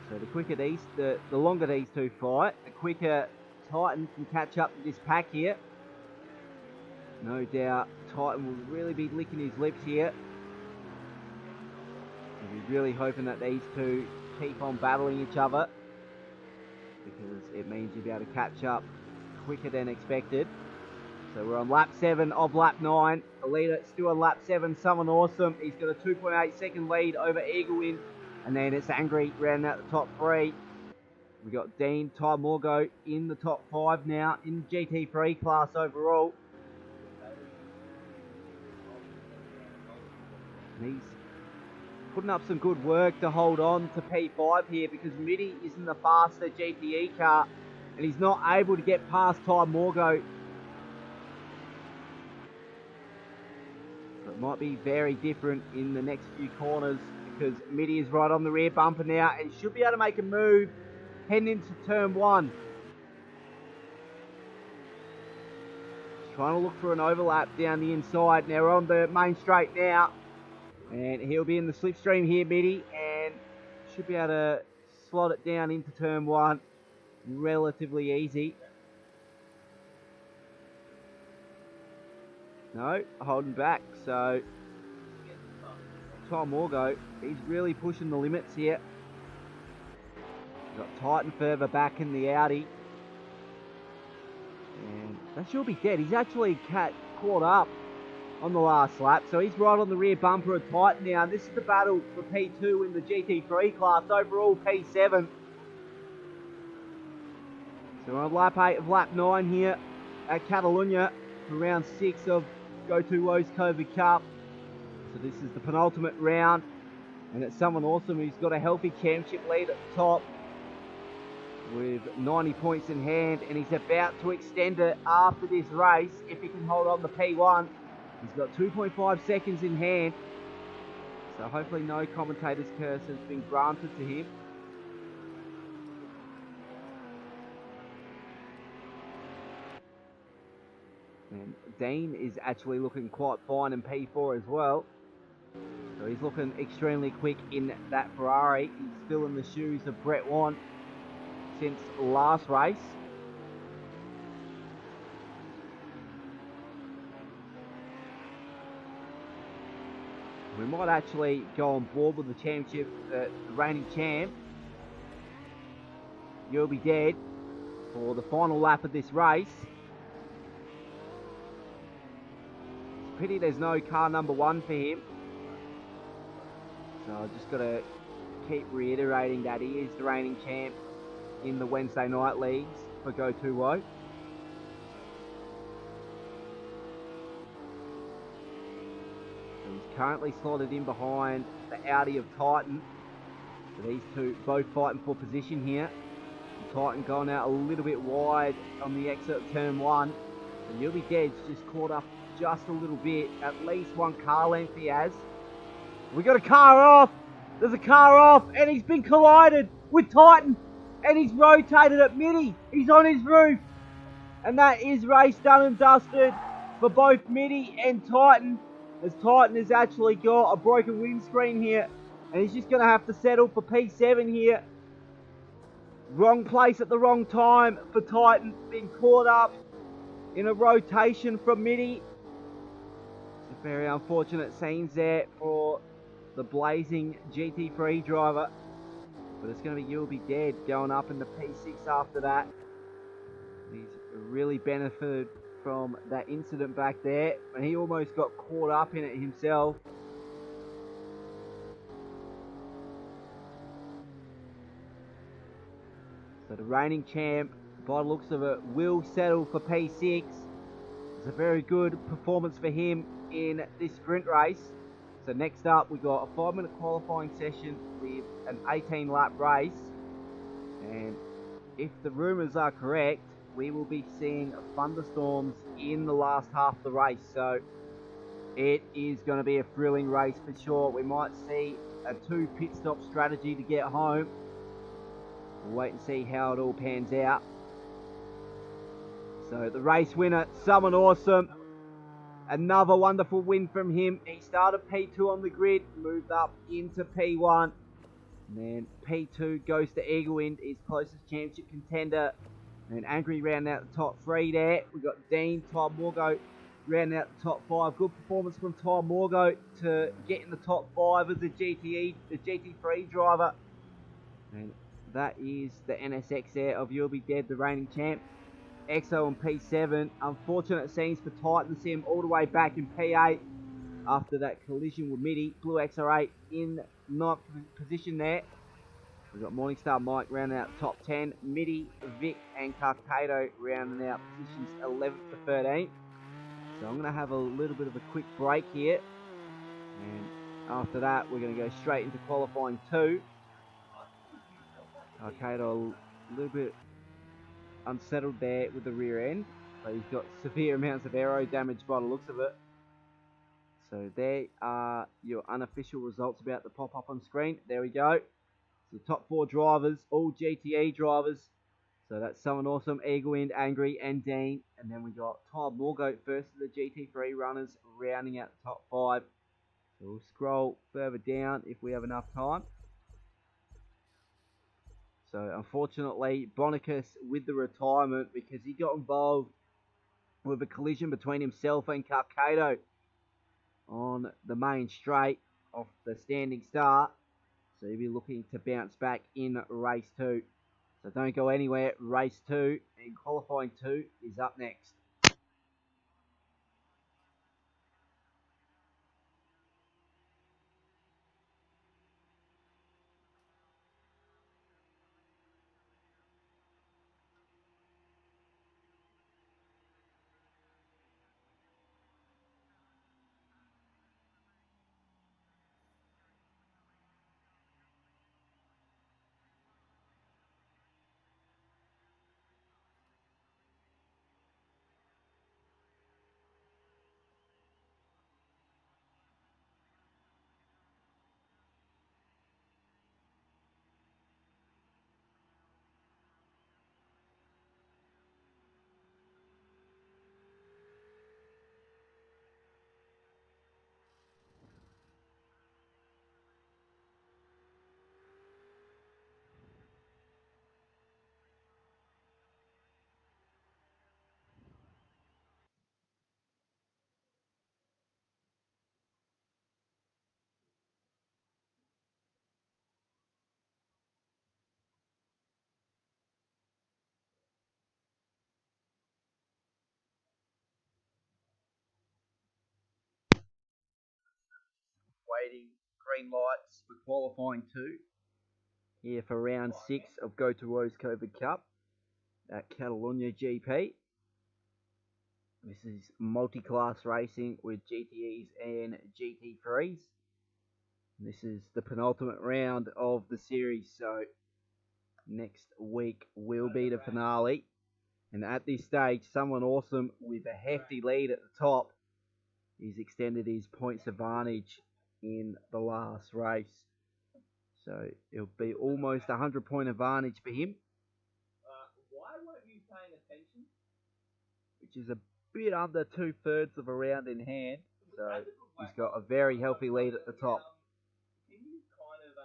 So the quicker the longer these two fight, the quicker Titan can catch up to this pack here. No doubt Titan will really be licking his lips here. He's really hoping that these two keep on battling each other, because it means you'll be able to catch up quicker than expected. So we're on lap 7 of lap 9. The leader still on lap 7, Someone Awesome. He's got a 2.8 second lead over Eaglewin. And then it's Angry rounding out the top 3. We got Dean, Ty Morgo in the top 5 now in GT3 class overall. And he's putting up some good work to hold on to P5 here, because Mitty isn't the faster GTE car and he's not able to get past Ty Morgo. So it might be very different in the next few corners, because Mitty is right on the rear bumper now and should be able to make a move heading into turn 1. Just trying to look for an overlap down the inside. Now we're on the main straight now, and he'll be in the slipstream here, Mitty, and should be able to slot it down into turn 1 relatively easy. No, holding back. So Tom Morgo, he's really pushing the limits here. Got Titan further back in the Audi. And that should be dead. He's actually caught up on the last lap. So he's right on the rear bumper of Titan now. And this is the battle for P2 in the GT3 class. Overall P7. So we're on lap 8 of lap 9 here at Catalunya for round 6 of Go2Whoa's COVID Cup. So this is the penultimate round, and it's Someone Awesome who's got a healthy championship lead at the top with 90 points in hand, and he's about to extend it after this race if he can hold on to P1. He's got 2.5 seconds in hand, so hopefully no commentator's curse has been granted to him. And Dean is actually looking quite fine in P4 as well. So he's looking extremely quick in that Ferrari. He's still in the shoes of Brett Want since last race. We might actually go on board with the championship, the reigning champ. You'll Be Dead for the final lap of this race. It's a pity there's no car number 1 for him. So I've just got to keep reiterating that he is the reigning champ in the Wednesday night leagues for Go2Whoa. So he's currently slotted in behind the Audi of Titan. So these two both fighting for position here. Titan going out a little bit wide on the exit of turn 1. And You'll Be Dead's just caught up just a little bit. At least 1 car length he has. We got a car off. There's a car off, and he's been collided with Titan, and he's rotated at Mitty. He's on his roof, and that is race done and dusted for both Mitty and Titan, as Titan has actually got a broken windscreen here, and he's just going to have to settle for P7 here. Wrong place at the wrong time for Titan, being caught up in a rotation from Mitty. It's a very unfortunate scenes there for the blazing GT3 driver. But it's going to be You'll Be Dead going up in the P6 after that. He's really benefited from that incident back there, and he almost got caught up in it himself. So the reigning champ, by the looks of it, will settle for P6. It's a very good performance for him in this sprint race. So next up, we got a 5-minute qualifying session with an 18-lap race. And if the rumours are correct, we will be seeing thunderstorms in the last half of the race. So it is going to be a thrilling race for sure. We might see a 2 pit stop strategy to get home. We'll wait and see how it all pans out. So the race winner, Someone Awesome. Another wonderful win from him. He started P2 on the grid, moved up into P1. And then P2 goes to Eaglewind, his closest championship contender. And Angry rounding out the top 3 there. We got Dean, Ty Morgo rounding out the top 5. Good performance from Ty Morgo to get in the top 5 as a GT3 driver. And that is the NSX there of You'll Be Dead, the reigning champ. EXO on P7. Unfortunate scenes for Titan to see him all the way back in P8 after that collision with Mitty. Blue XR8 in 9th position there. We've got Morningstar Mike rounding out top 10. Mitty, Vic and Carcado rounding out positions 11th to 13th. So I'm going to have a little bit of a quick break here. And after that, we're going to go straight into qualifying 2. Carcado a little bit unsettled there with the rear end. So he's got severe amounts of aero damage by the looks of it. So there are your unofficial results about to pop up on screen. There we go. So top 4 drivers, all GTE drivers. So that's Someone Awesome, Eaglewind, Angry and Dean. And then we got Ty Morgo first of the GT3 runners rounding out the top 5. So we'll scroll further down if we have enough time. So unfortunately, Bonicus with the retirement because he got involved with a collision between himself and Carcado on the main straight off the standing start. So he'll be looking to bounce back in race 2. So don't go anywhere. Race 2 and qualifying 2 is up next. Waiting green lights for qualifying 2 here for round 6 of Go2Whoa's COVID Cup at Catalunya GP. This is multi-class racing with GTEs and GT3s. This is the penultimate round of the series, so next week will be the finale. And at this stage, Someone Awesome with a hefty lead at the top. He's extended his points advantage in the last race. So it'll be almost a 100-point advantage for him. Why weren't you paying attention? Which is a bit under 2/3 of a round in hand. So he's got a very healthy lead at the top. Can you kind of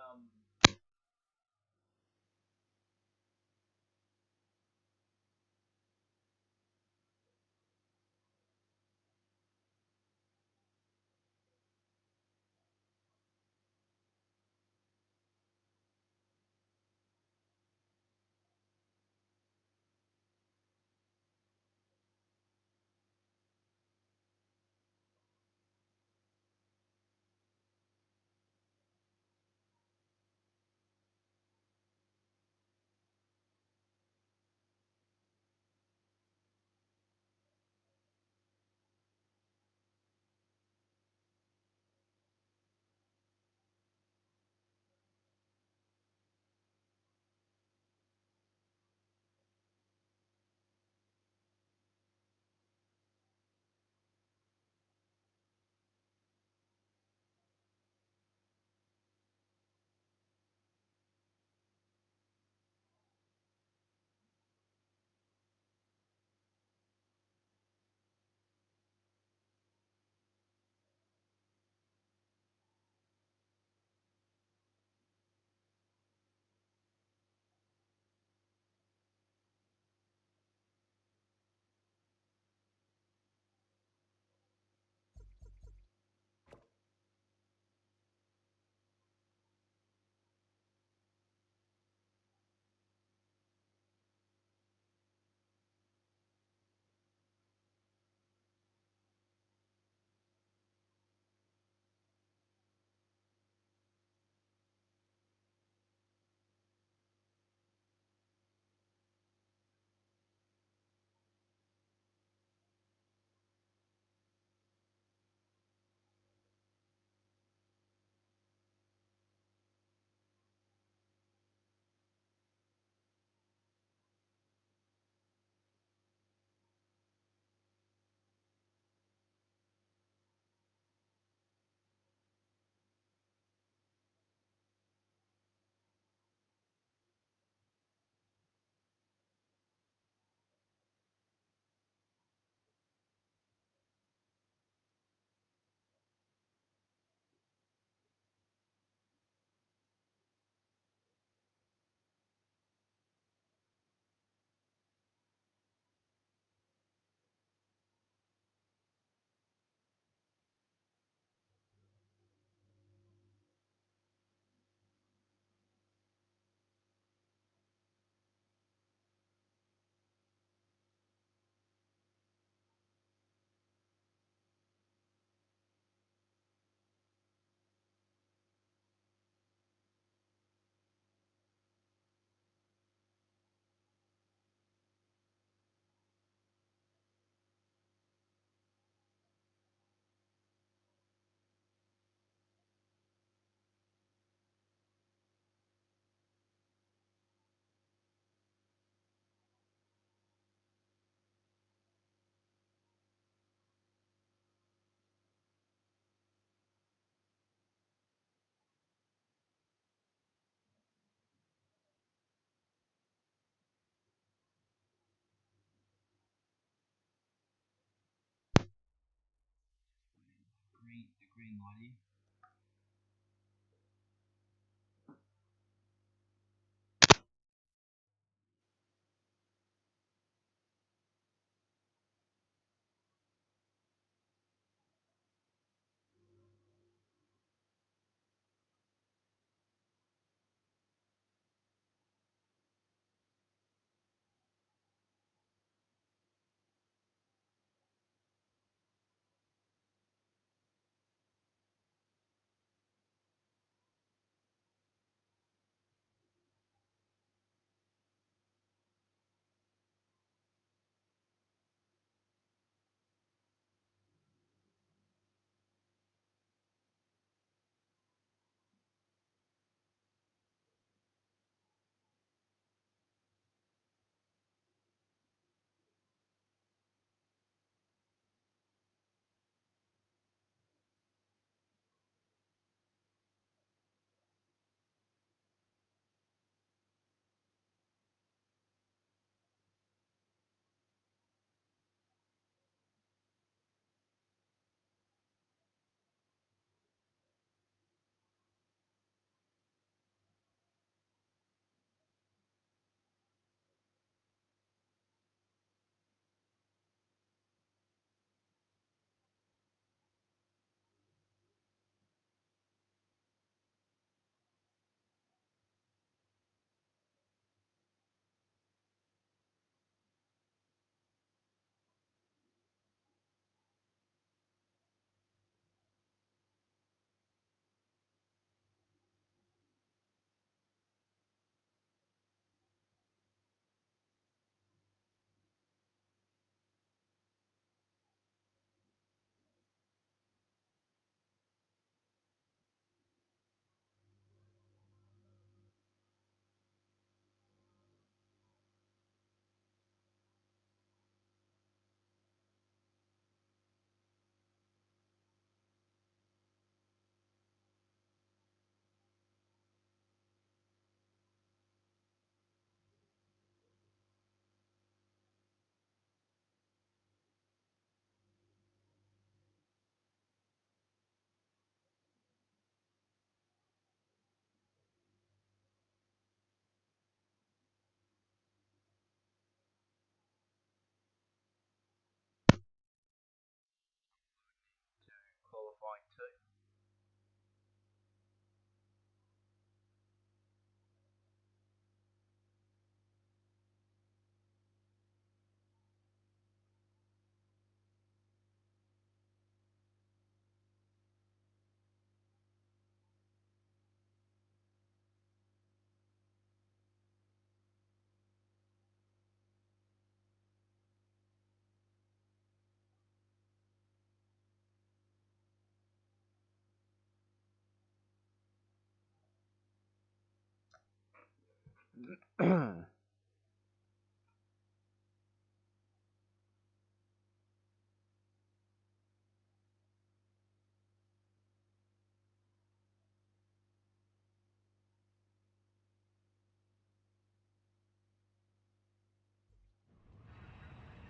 green light here. Qualifying 2.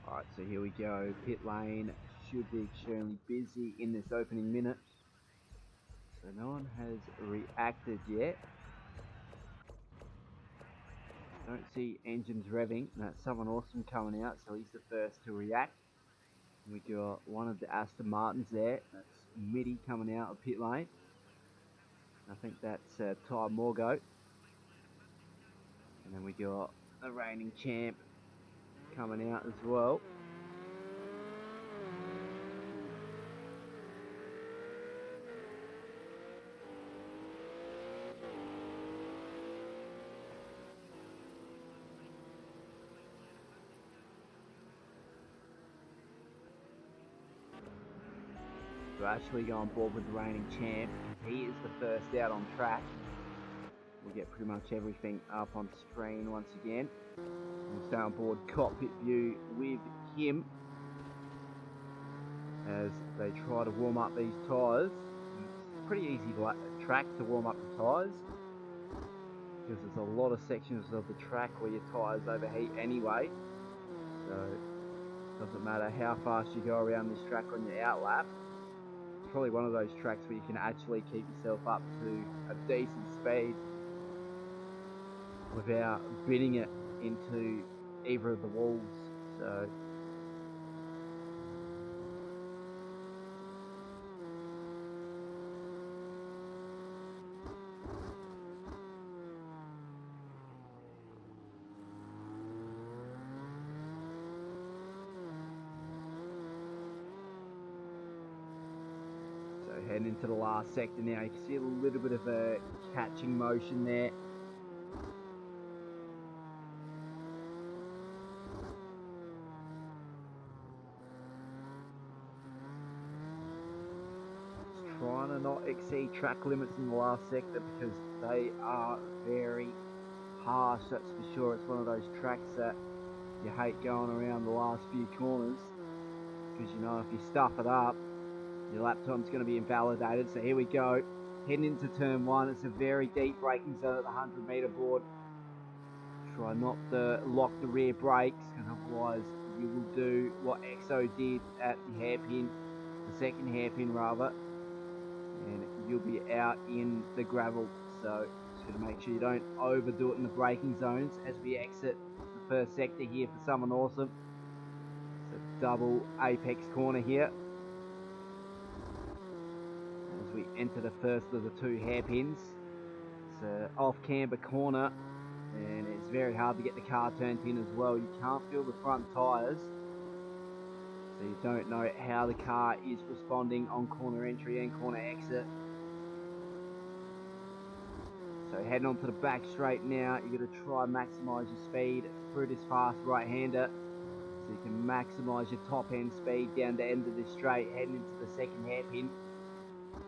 Alright, so here we go. Pit lane should be extremely busy in this opening minute. So no one has reacted yet. Don't see engines revving. That's someone awesome coming out, so he's the first to react. And we got one of the Aston Martins there. That's Mitty coming out of pit lane. I think that's Ty Morgoat. And then we got the reigning champ coming out as well. We're actually going on board with the reigning champ. He is the first out on track. We'll get pretty much everything up on screen once again. We'll stay on board cockpit view with him as they try to warm up these tyres. It's pretty easy track to warm up the tyres because there's a lot of sections of the track where your tyres overheat anyway. So it doesn't matter how fast you go around this track on your outlap. probably one of those tracks where you can actually keep yourself up to a decent speed without bidding it into either of the walls. So heading into the last sector now, you can see a little bit of a catching motion there. Just trying to not exceed track limits in the last sector because they are very harsh, that's for sure. It's one of those tracks that you hate going around the last few corners because you know if you stuff it up, your lap time's going to be invalidated. So here we go, heading into turn one. It's a very deep braking zone at the 100-meter board. Try not to lock the rear brakes because otherwise you will do what EXO did at the hairpin, the second hairpin rather, and you'll be out in the gravel. So just got to make sure you don't overdo it in the braking zones as we exit the first sector here for Someone Awesome. It's a double apex corner here as we enter the first of the two hairpins. It's an off-camber corner and it's very hard to get the car turned in as well. You can't feel the front tyres, so you don't know how the car is responding on corner entry and corner exit. So heading onto the back straight now, you're going to try and maximise your speed through this fast right-hander so you can maximise your top end speed down the end of this straight heading into the second hairpin.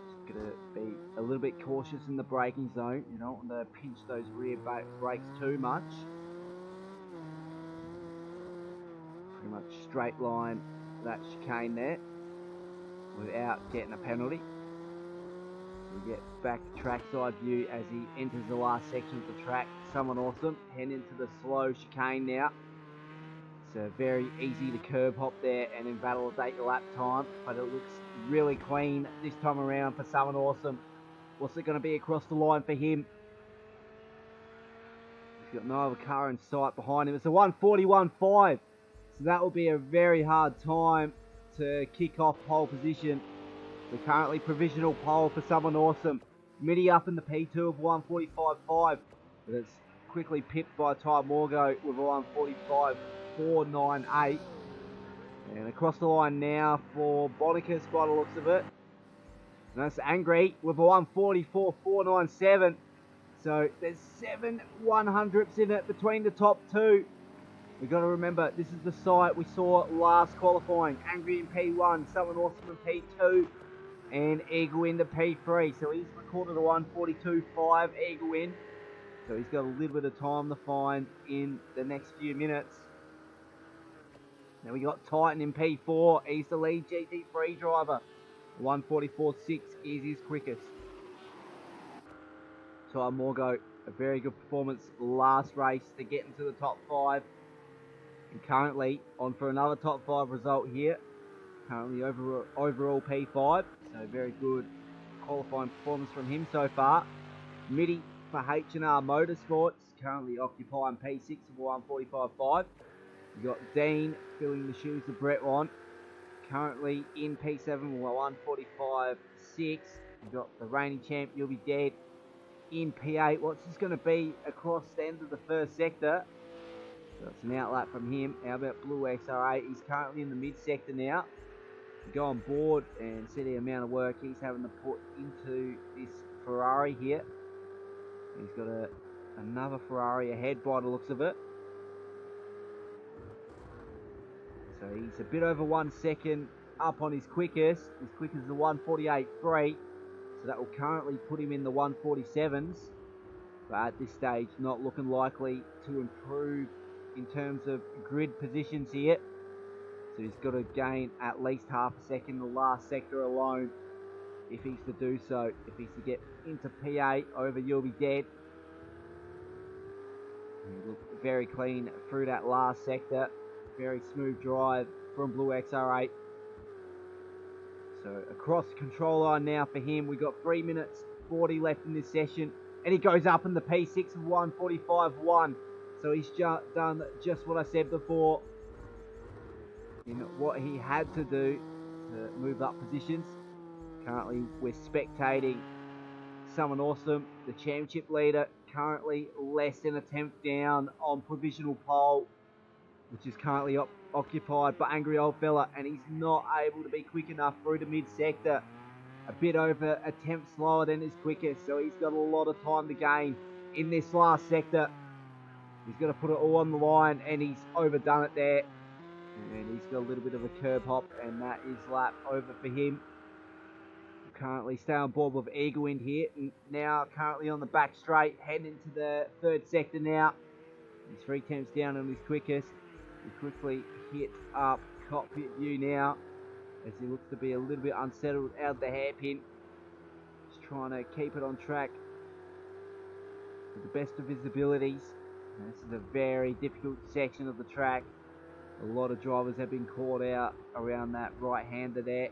Just going to be a little bit cautious in the braking zone. You don't want to pinch those rear brakes too much. Pretty much straight line that chicane there without getting a penalty. We get back to trackside view as he enters the last section of the track. Someone Awesome heading into the slow chicane now. It's very easy to curb hop there and invalidate your lap time, but it looks really clean this time around for Someone Awesome. What's it going to be across the line for him? He's got no other car in sight behind him. It's a 141.5, so that will be a very hard time to kick off pole position. So currently provisional pole for Someone Awesome. Mitty up in the P2 of 145.5, but it's quickly pipped by Ty Morgo with a 145.498. And across the line now for Bonicus by the looks of it. And that's Angry with a 144.497. So there's 7 100ths in it between the top two. We've got to remember, this is the site we saw last qualifying. Angry in P1, Someone Awesome in P2, and Eagle in the P3. So he's recorded a 142.5 Eagle in. So he's got a little bit of time to find in the next few minutes. Now we got Titan in P4. He's the lead GT3 driver. 144.6 is his quickest. Ty Morgo, a very good performance last race to get into the top 5. And currently on for another top 5 result here. Currently overall P5. So very good qualifying performance from him so far. Mitty for H&R Motorsports, currently occupying P6 of 145.5. You've got Dean filling the shoes of Brett Ron, currently in P7 with 145.6. You've got the reigning champ, You'll Be Dead, in P8. What's this going to be across the end of the first sector? So that's an outlap from him. How about Blue XR8? He's currently in the mid-sector now. To go on board and see the amount of work he's having to put into this Ferrari here. He's got another Ferrari ahead by the looks of it. So he's a bit over 1 second up on his quickest. His quickest is a 148.3. So that will currently put him in the 147s. But at this stage, not looking likely to improve in terms of grid positions here. So he's got to gain at least half a second in the last sector alone if he's to do so. If he's to get into P8 over You'll Be Dead. He looked very clean through that last sector. Very smooth drive from Blue XR8. So across control line now for him. We've got 3 minutes 40 left in this session. And he goes up in the P6 of 1:45.1. So he's done just what I said before in what he had to do to move up positions. Currently we're spectating someone awesome, the championship leader, currently less than a tenth down on provisional pole, which is currently occupied by Angry Old Fella, and he's not able to be quick enough through the mid-sector. A bit over a tenth slower than his quickest, so he's got a lot of time to gain in this last sector. He's got to put it all on the line, and he's overdone it there. And he's got a little bit of a curb hop, and that is lap over for him. Currently stay on board with Eagle Wind here, and now currently on the back straight, heading into the third sector now. He's 3 tenths down on his quickest. He quickly hits up cockpit view now, as he looks to be a little bit unsettled out of the hairpin. Just trying to keep it on track to the best of his abilities. And this is a very difficult section of the track. A lot of drivers have been caught out around that right-hander there.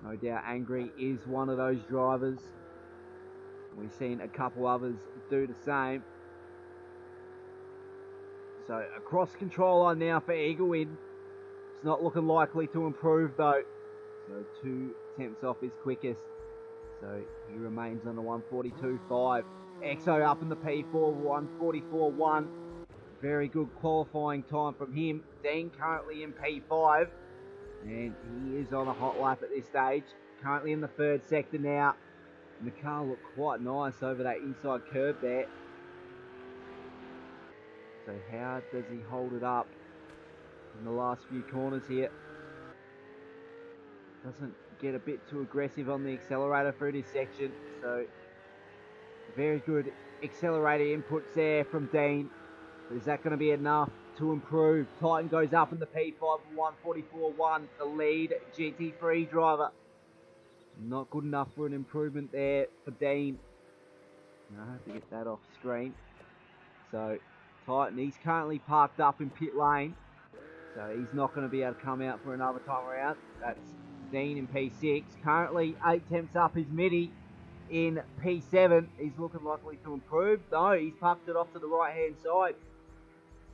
No doubt Angry is one of those drivers. We've seen a couple others do the same. So across control line now for Eagle Wind. It's not looking likely to improve though. So 2 tenths off his quickest. So he remains on the 1:42.5. EXO up in the P4, 1:44.1. Very good qualifying time from him. Dean currently in P5. And he is on a hot lap at this stage. Currently in the third sector now. And the car looked quite nice over that inside curve there. So how does he hold it up in the last few corners here? Doesn't get a bit too aggressive on the accelerator through this section. So very good accelerator inputs there from Dean. But is that going to be enough to improve? Titan goes up in the P5 1:44.1. The lead GT3 driver. Not good enough for an improvement there for Dean. I have to get that off screen. So Titan, he's currently parked up in pit lane. So he's not going to be able to come out for another time around. That's Dean in P6. Currently 8 tenths up his midi in P7. He's looking likely to improve. No, he's parked it off to the right hand side.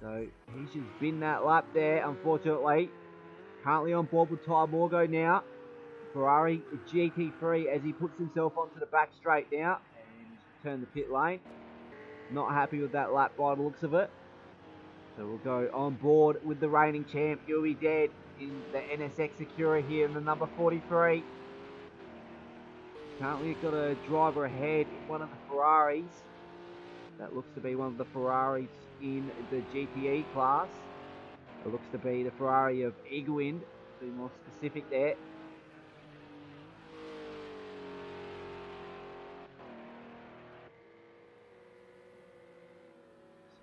So he's just been that lap there, unfortunately. Currently on board with Ty Morgo now. Ferrari GT3 as he puts himself onto the back straight now. And turn the pit lane. Not happy with that lap by the looks of it. So we'll go on board with the reigning champ. You'll be dead in the NSX Acura here in the number 43. Currently got a driver ahead in one of the Ferraris. That looks to be one of the Ferraris in the GTE class. It looks to be the Ferrari of Eagle Wind, to be more specific there.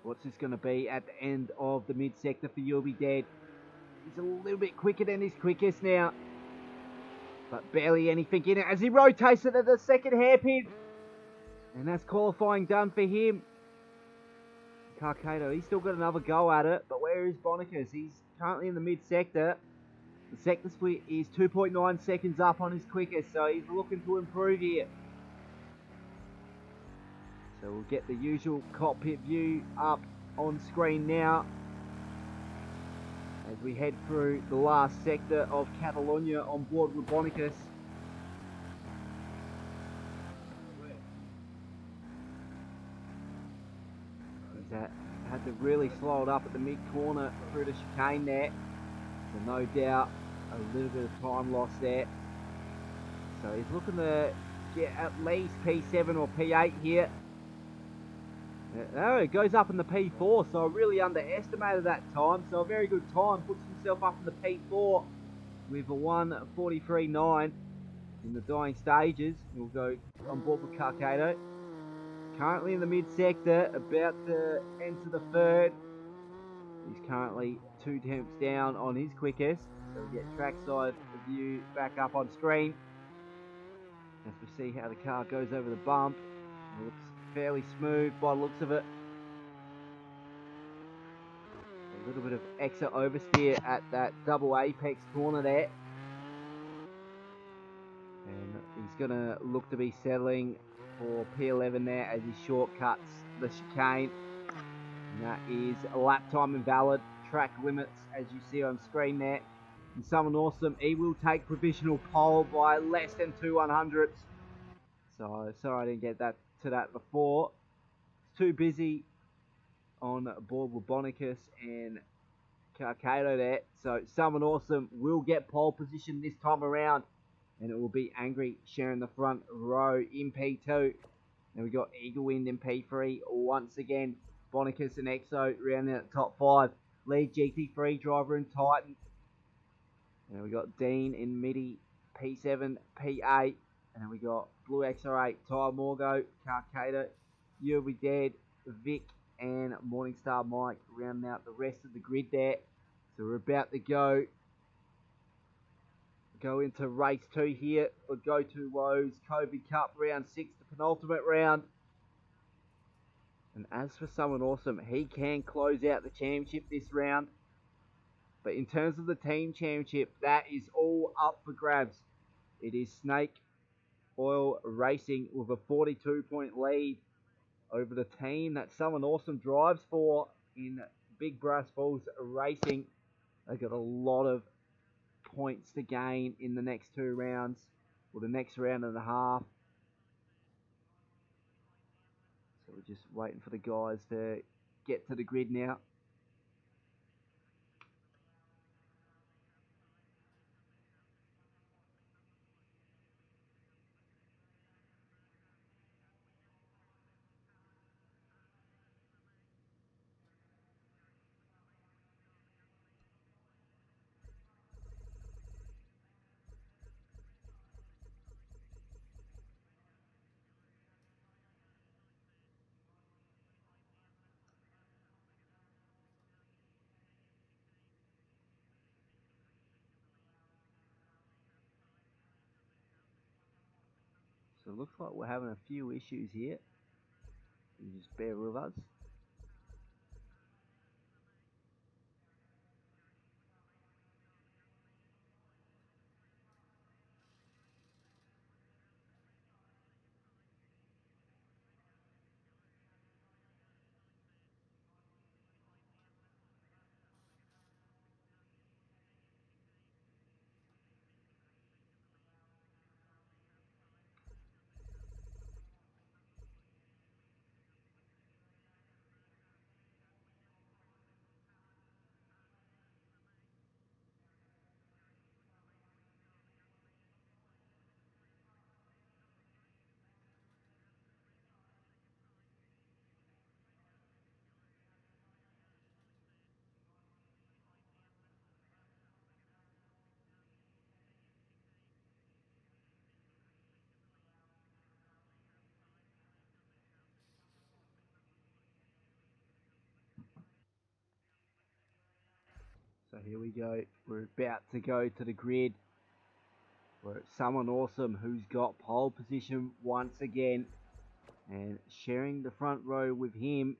So what's this going to be at the end of the mid-sector for You'll Be Dead? He's a little bit quicker than his quickest now. But barely anything in it as he rotates it at the second hairpin. And that's qualifying done for him. Carcado, he's still got another go at it, but where is Bonicus? He's currently in the mid-sector. The sector split is 2.9 seconds up on his quickest, so he's looking to improve here. So we'll get the usual cockpit view up on screen now as we head through the last sector of Catalunya on board with Bonicus. Had to really slow it up at the mid-corner through the chicane there. So no doubt a little bit of time lost there. So he's looking to get at least P7 or P8 here. Oh, it goes up in the P4, so I really underestimated that time. So a very good time, puts himself up in the P4 with a 1:43.9 in the dying stages. We'll go on board with Carcado. Currently in the mid-sector, about to enter the third. He's currently 2 tenths down on his quickest. So we get trackside view back up on screen. As we see how the car goes over the bump. It looks fairly smooth by the looks of it. A little bit of extra oversteer at that double apex corner there. He's going to look to be settling for P11 there as he shortcuts the chicane. And that is a lap time invalid. Track limits, as you see on screen there. And Someone Awesome, he will take provisional pole by less than 2/100ths. So sorry I didn't get to that before. It's too busy on board with Bonicus and Carcado there. So Someone Awesome will get pole position this time around. And it will be Angry sharing the front row in P2. And we got Eagle Wind in P3 once again. Bonicus and Exo rounding out top 5. Lead GT3 driver in Titan. And we got Dean in Midi, P7, P8. And then we got Blue XR8, Ty Morgo, Carcado, You'll Be Dead, Vic, and Morningstar Mike rounding out the rest of the grid there. So we're about to go into race 2 here for Go2Whoa's COVID Cup round 6, the penultimate round. And as for Someone Awesome, he can close out the championship this round. But in terms of the team championship, that is all up for grabs. It is Snake Oil Racing with a 42-point lead over the team that Someone Awesome drives for in Big Brass Balls Racing. They've got a lot of points to gain in the next 2 rounds, or the next round and a half. So we're just waiting for the guys to get to the grid now. So it looks like we're having a few issues here. You just bear with us. So here we go. We're about to go to the grid. We're Someone Awesome, who's got pole position once again. And sharing the front row with him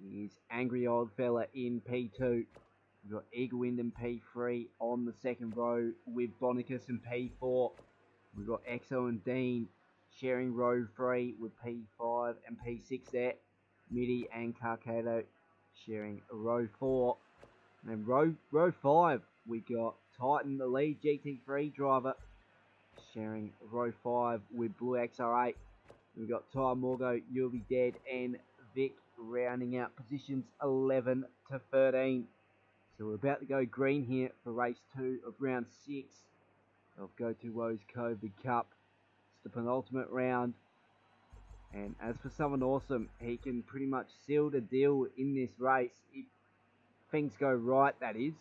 is Angry Old Fella in P2. We've got Eagle Wind in P3 on the second row with Bonicus in P4. We've got Exo and Dean sharing row 3 with P5 and P6 there. Midi and Carcado sharing row 4. And then row 5, we got Titan, the lead GT3 driver, sharing row 5 with Blue XR8. We've got Ty Morgo, You'll Be Dead, and Vic rounding out positions 11 to 13. So we're about to go green here for race 2 of round 6 of Go2Whoa's COVID Cup. It's the penultimate round. And as for Someone Awesome, he can pretty much seal the deal in this race if things go right, that is.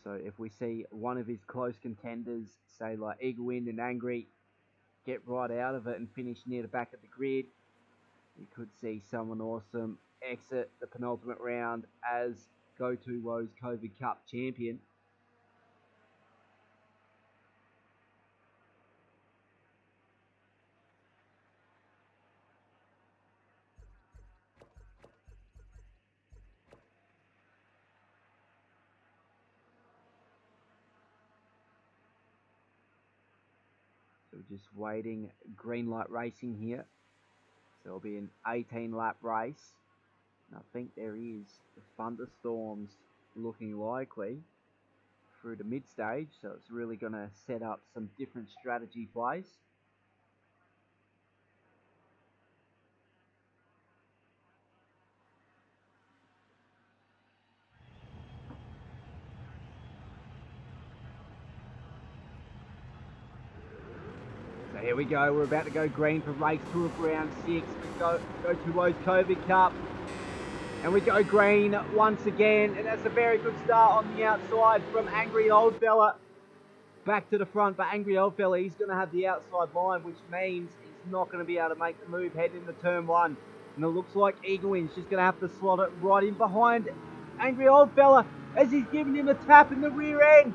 So if we see one of his close contenders, say like Eagle Wind and Angry, get right out of it and finish near the back of the grid, we could see Someone Awesome exit the penultimate round as Go2Whoa's COVID Cup champion. So we're just waiting, green light racing here. So it'll be an 18 lap race. And I think there is thunderstorms looking likely through the mid stage, so it's really going to set up some different strategy plays. So here we go, we're about to go green for race 2 of round 6. We Go2Whoa's COVID Cup. And we go green once again, and that's a very good start on the outside from Angry Old Fella. Back to the front, but Angry Old Fella, he's going to have the outside line, which means he's not going to be able to make the move heading into turn 1. And it looks like Eagle's just going to have to slot it right in behind Angry Old Fella as he's giving him a tap in the rear end.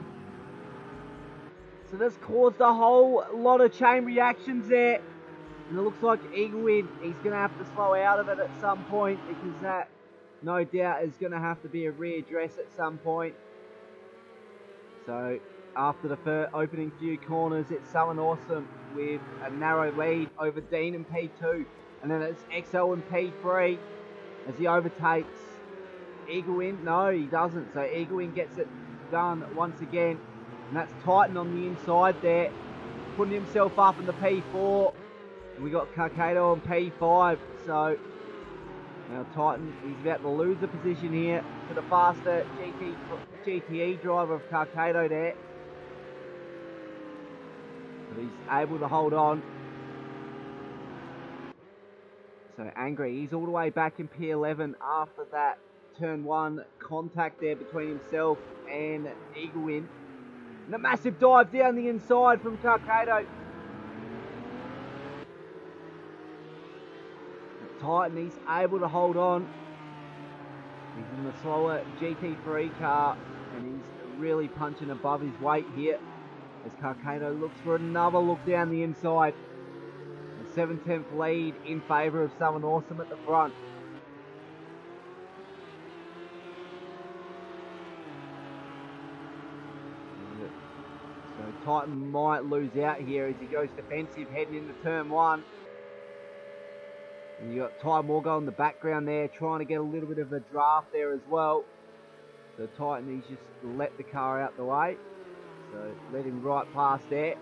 So that's caused a whole lot of chain reactions there. And it looks like Eagle's, he's going to have to slow out of it at some point, because that, no doubt, is going to have to be a readdress at some point. So after the opening few corners, it's Someone Awesome with a narrow lead over Dean in P2. And then it's XO in P3 as he overtakes Eagle's. No, he doesn't. So Eagle's gets it done once again. And that's Titan on the inside there, putting himself up in the P4. And we got Carcado on P5. So now Titan, he's about to lose the position here to the faster GTE driver of Carcado there. But he's able to hold on. So Angry, he's all the way back in P11 after that turn 1 contact there between himself and Eagle's. And a massive dive down the inside from Carcado. Titan, he's able to hold on. He's in the slower GT3 car, and he's really punching above his weight here as Carcado looks for another look down the inside. A 7/10 lead in favour of Someone Awesome at the front. So Titan might lose out here as he goes defensive heading into turn 1. And you got Ty Morgo in the background there, trying to get a little bit of a draft there as well. So Titan, he's just let the car out the way. So let him right past there.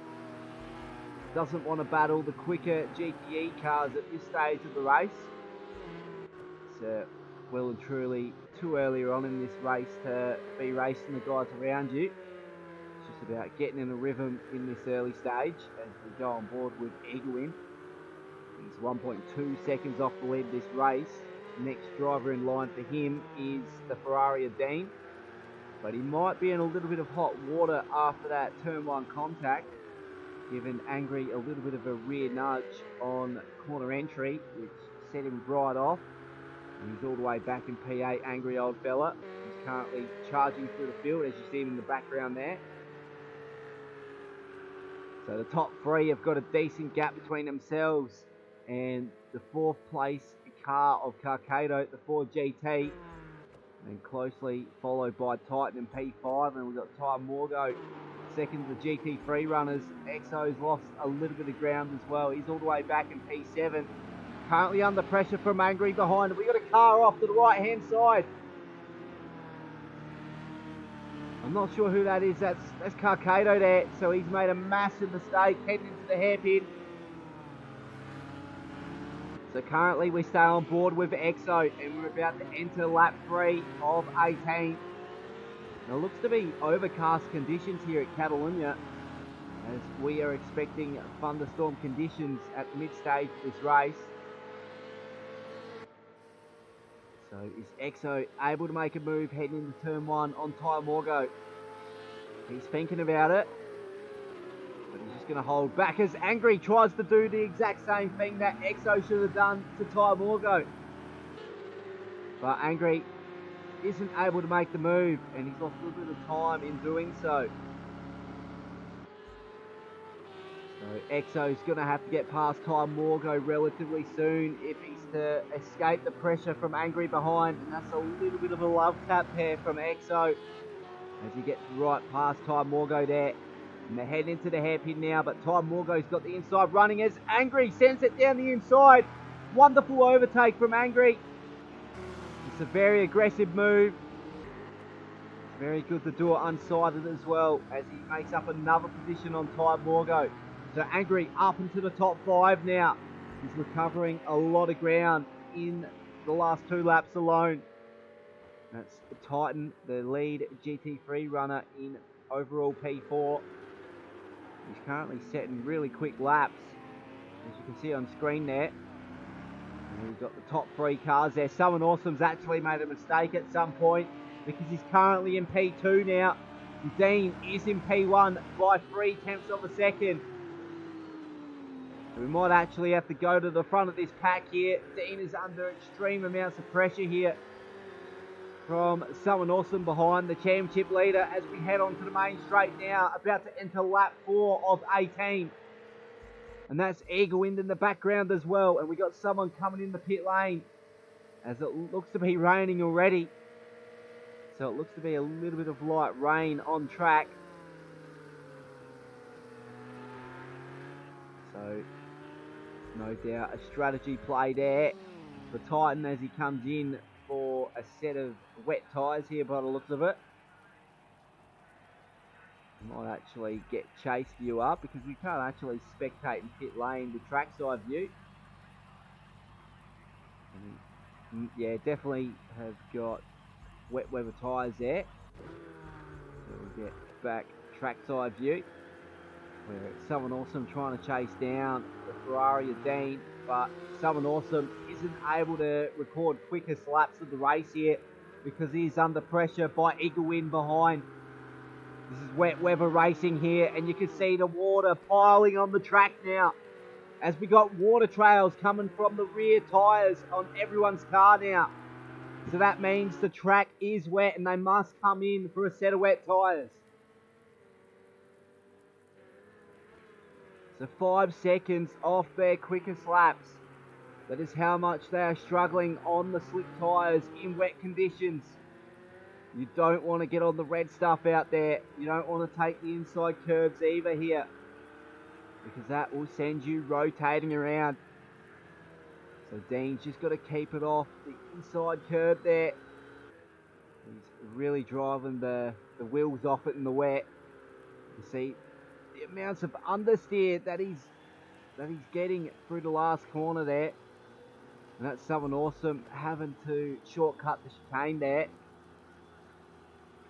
Doesn't want to battle the quicker GTE cars at this stage of the race. It's well and truly too earlier on in this race to be racing the guys around you. It's just about getting in a rhythm in this early stage as we go on board with Eagle's. He's 1.2 seconds off the lead of this race. Next driver in line for him is the Ferrari of Dean. But he might be in a little bit of hot water after that turn 1 contact, giving Angry a little bit of a rear nudge on corner entry, which set him right off. And he's all the way back in P8, Angry Old Fella. He's currently charging through the field, as you see him in the background there. So the top 3 have got a decent gap between themselves and the 4th place car of Carcado, the Ford GT, and closely followed by Titan in P5, and we've got Ty Morgo second to the GT3 runners. XO's lost a little bit of ground as well. He's all the way back in P7, currently under pressure from Angry behind. We got a car off to the right hand side. I'm not sure who that is. That's Carcado there. So he's made a massive mistake heading into the hairpin. So currently we stay on board with XO, and we're about to enter lap 3 of 18. Now it looks to be overcast conditions here at Catalunya, as we are expecting thunderstorm conditions at mid-stage of this race. So is XO able to make a move heading into turn 1 on Ty Morgo? He's thinking about it, but he's just going to hold back as Angry tries to do the exact same thing that XO should have done to Ty Morgo. But Angry isn't able to make the move, and he's lost a little bit of time in doing so. So XO's going to have to get past Ty Morgo relatively soon if he's to escape the pressure from Angry behind, and that's a little bit of a love tap there from XO as he gets right past Ty Morgo there. And they're heading into the hairpin now, but Ty Morgo's got the inside running as Angry sends it down the inside. Wonderful overtake from Angry. It's a very aggressive move. It's very good to do it unsided as well, as he makes up another position on Ty Morgo. So Angry up into the top 5 now. He's recovering a lot of ground in the last 2 laps alone. That's Titan, the lead GT3 runner in overall P4. He's currently setting really quick laps, as you can see on screen there. And we've got the top 3 cars there. Someone Awesome's actually made a mistake at some point, because he's currently in P2 now. Dean is in P1 by 0.3 of a second. So we might actually have to go to the front of this pack here. Dean is under extreme amounts of pressure here from Someone Awesome behind the championship leader as we head on to the main straight now, about to enter lap 4 of 18. And that's Eagle Wind in the background as well. And we got someone coming in the pit lane, as it looks to be raining already. So it looks to be a little bit of light rain on track. So no doubt a strategy play there for Titan as he comes in for a set of wet tyres here by the looks of it. We might actually get chase view up, because we can't actually spectate in pit lane with trackside view. And yeah, definitely have got wet weather tyres there. So we'll get back trackside view, where it's Someone Awesome trying to chase down the Ferrari of Dean, but Someone Awesome isn't able to record quickest laps of the race here, because he's under pressure by Eagle Wind behind. This is wet weather racing here, and you can see the water piling on the track now, as we got water trails coming from the rear tyres on everyone's car now. So that means the track is wet and they must come in for a set of wet tyres. So 5 seconds off their quickest laps. That is how much they are struggling on the slick tyres in wet conditions. You don't want to get on the red stuff out there. You don't want to take the inside curves either here, because that will send you rotating around. So Dean's just got to keep it off the inside curve there. He's really driving the wheels off it in the wet. You see the amounts of understeer that he's getting through the last corner there. And that's Someone Awesome having to shortcut the chicane there.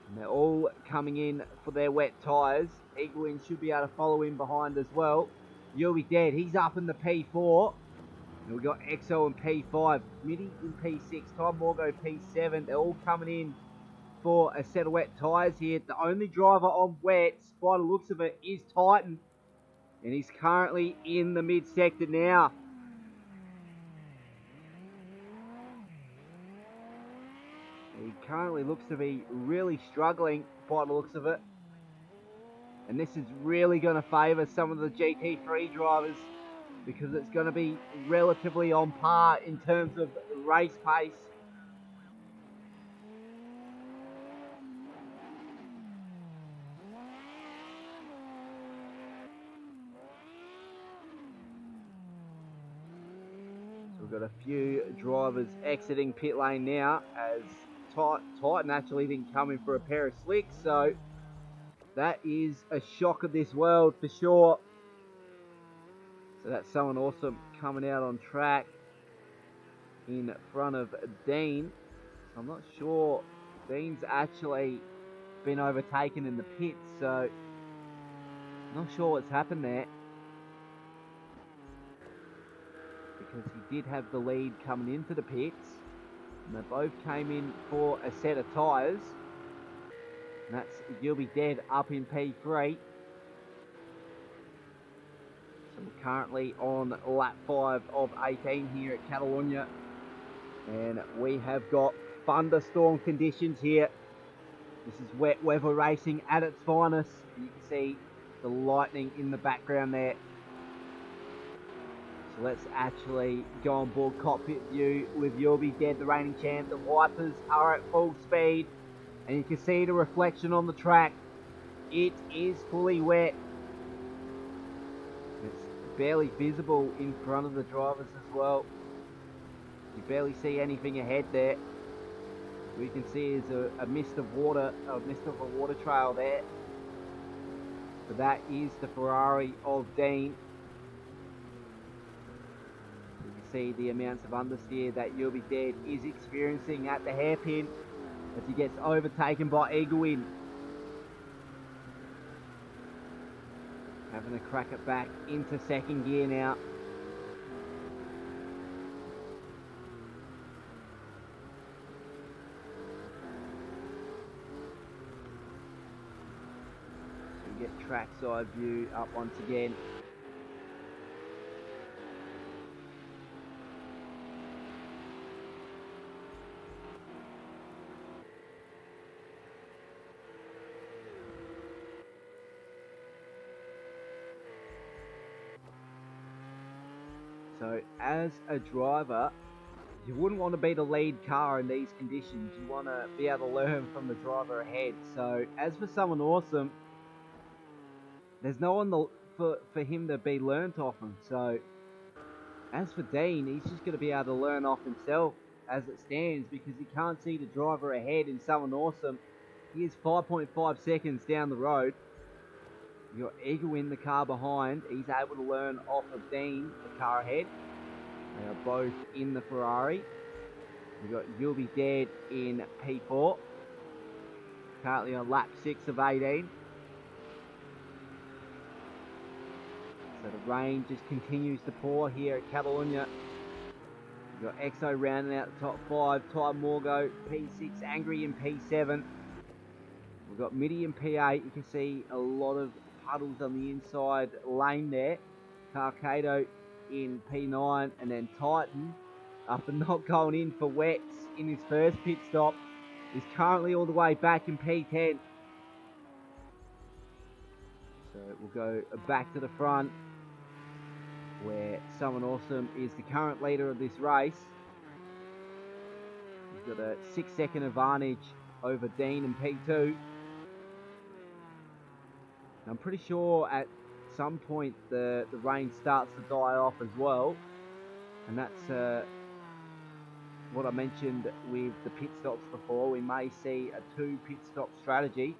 And they're all coming in for their wet tyres. Eagle Wind should be able to follow in behind as well. You'll Be Dead, he's up in the P4. And we've got EXO in P5, Mitty in P6, Tom Morgo P7. They're all coming in for a set of wet tyres here. The only driver on wets, by the looks of it, is Titan. And he's currently in the mid-sector now. He currently looks to be really struggling by the looks of it. And this is really going to favour some of the GT3 drivers, because it's going to be relatively on par in terms of race pace. So we've got a few drivers exiting pit lane now, as Titan actually didn't come in for a pair of slicks, so that is a shock of this world for sure. So that's Someone Awesome coming out on track in front of Dean. I'm not sure Dean's actually been overtaken in the pits, so I'm not sure what's happened there, because he did have the lead coming into the pits, and they both came in for a set of tyres. And that's You'll Be Dead up in P3. So we're currently on lap 5 of 18 here at Catalunya, and we have got thunderstorm conditions here. This is wet weather racing at its finest. You can see the lightning in the background there. So let's actually go on board cockpit view with You'll Be Dead, the reigning champ. The wipers are at full speed, and you can see the reflection on the track. It is fully wet. barely visible in front of the drivers as well. You barely see anything ahead there. We can see is a mist of water, a mist of a water trail there. So that is the Ferrari of Dean. You can see the amounts of understeer that You'll Be Dead is experiencing at the hairpin as he gets overtaken by Egwin. Having a crack it back into second gear now. So we get trackside view up once again. So as a driver, you wouldn't want to be the lead car in these conditions. You want to be able to learn from the driver ahead. So as for someone awesome, there's no one for him to be learnt off him. So as for Dean, he's just going to be able to learn off himself as it stands because he can't see the driver ahead in someone awesome. He is 5.5 seconds down the road. You got Egwin, the car behind. He's able to learn off of Dean, the car ahead. They are both in the Ferrari. We've got You'll Be Dead in P4. Currently on lap 6 of 18. So the rain just continues to pour here at Catalunya. We've got Exo rounding out the top 5. Ty Morgo, P6, Angry in P7. We've got Mitty in P8. You can see a lot of puddles on the inside lane there. Carcado in P9, and then Titan, after not going in for wets in his first pit stop, is currently all the way back in P10. So we'll go back to the front, where Someone Awesome is the current leader of this race. He's got a 6-second advantage over Dean in P2. I'm pretty sure at some point the rain starts to die off as well, and that's what I mentioned with the pit stops before. We may see a 2 pit stop strategy.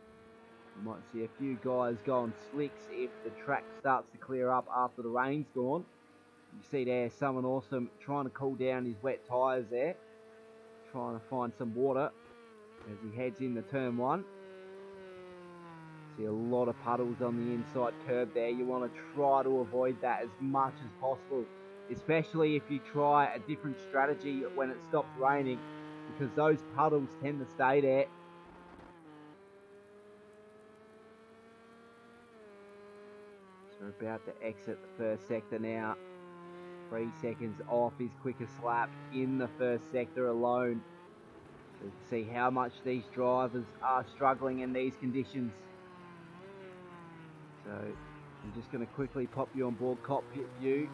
We might see a few guys go on slicks if the track starts to clear up after the rain's gone. You see there Someone Awesome trying to cool down his wet tyres there, trying to find some water as he heads into turn 1. See a lot of puddles on the inside curb there. You want to try to avoid that as much as possible, especially if you try a different strategy when it stops raining, because those puddles tend to stay there. So we're about to exit the first sector now. 3 seconds off his quickest lap in the first sector alone. So you can see how much these drivers are struggling in these conditions. So I'm just going to quickly pop you on board cockpit view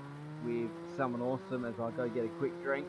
with Someone Awesome as I go get a quick drink.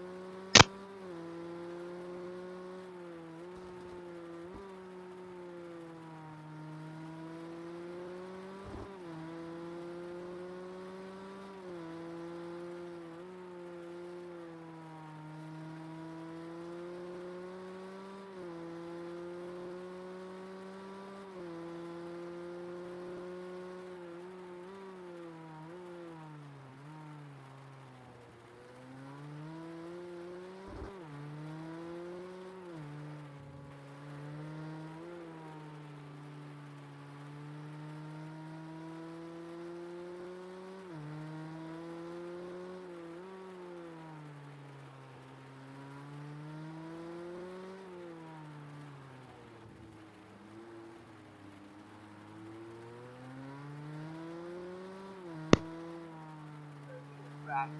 Back.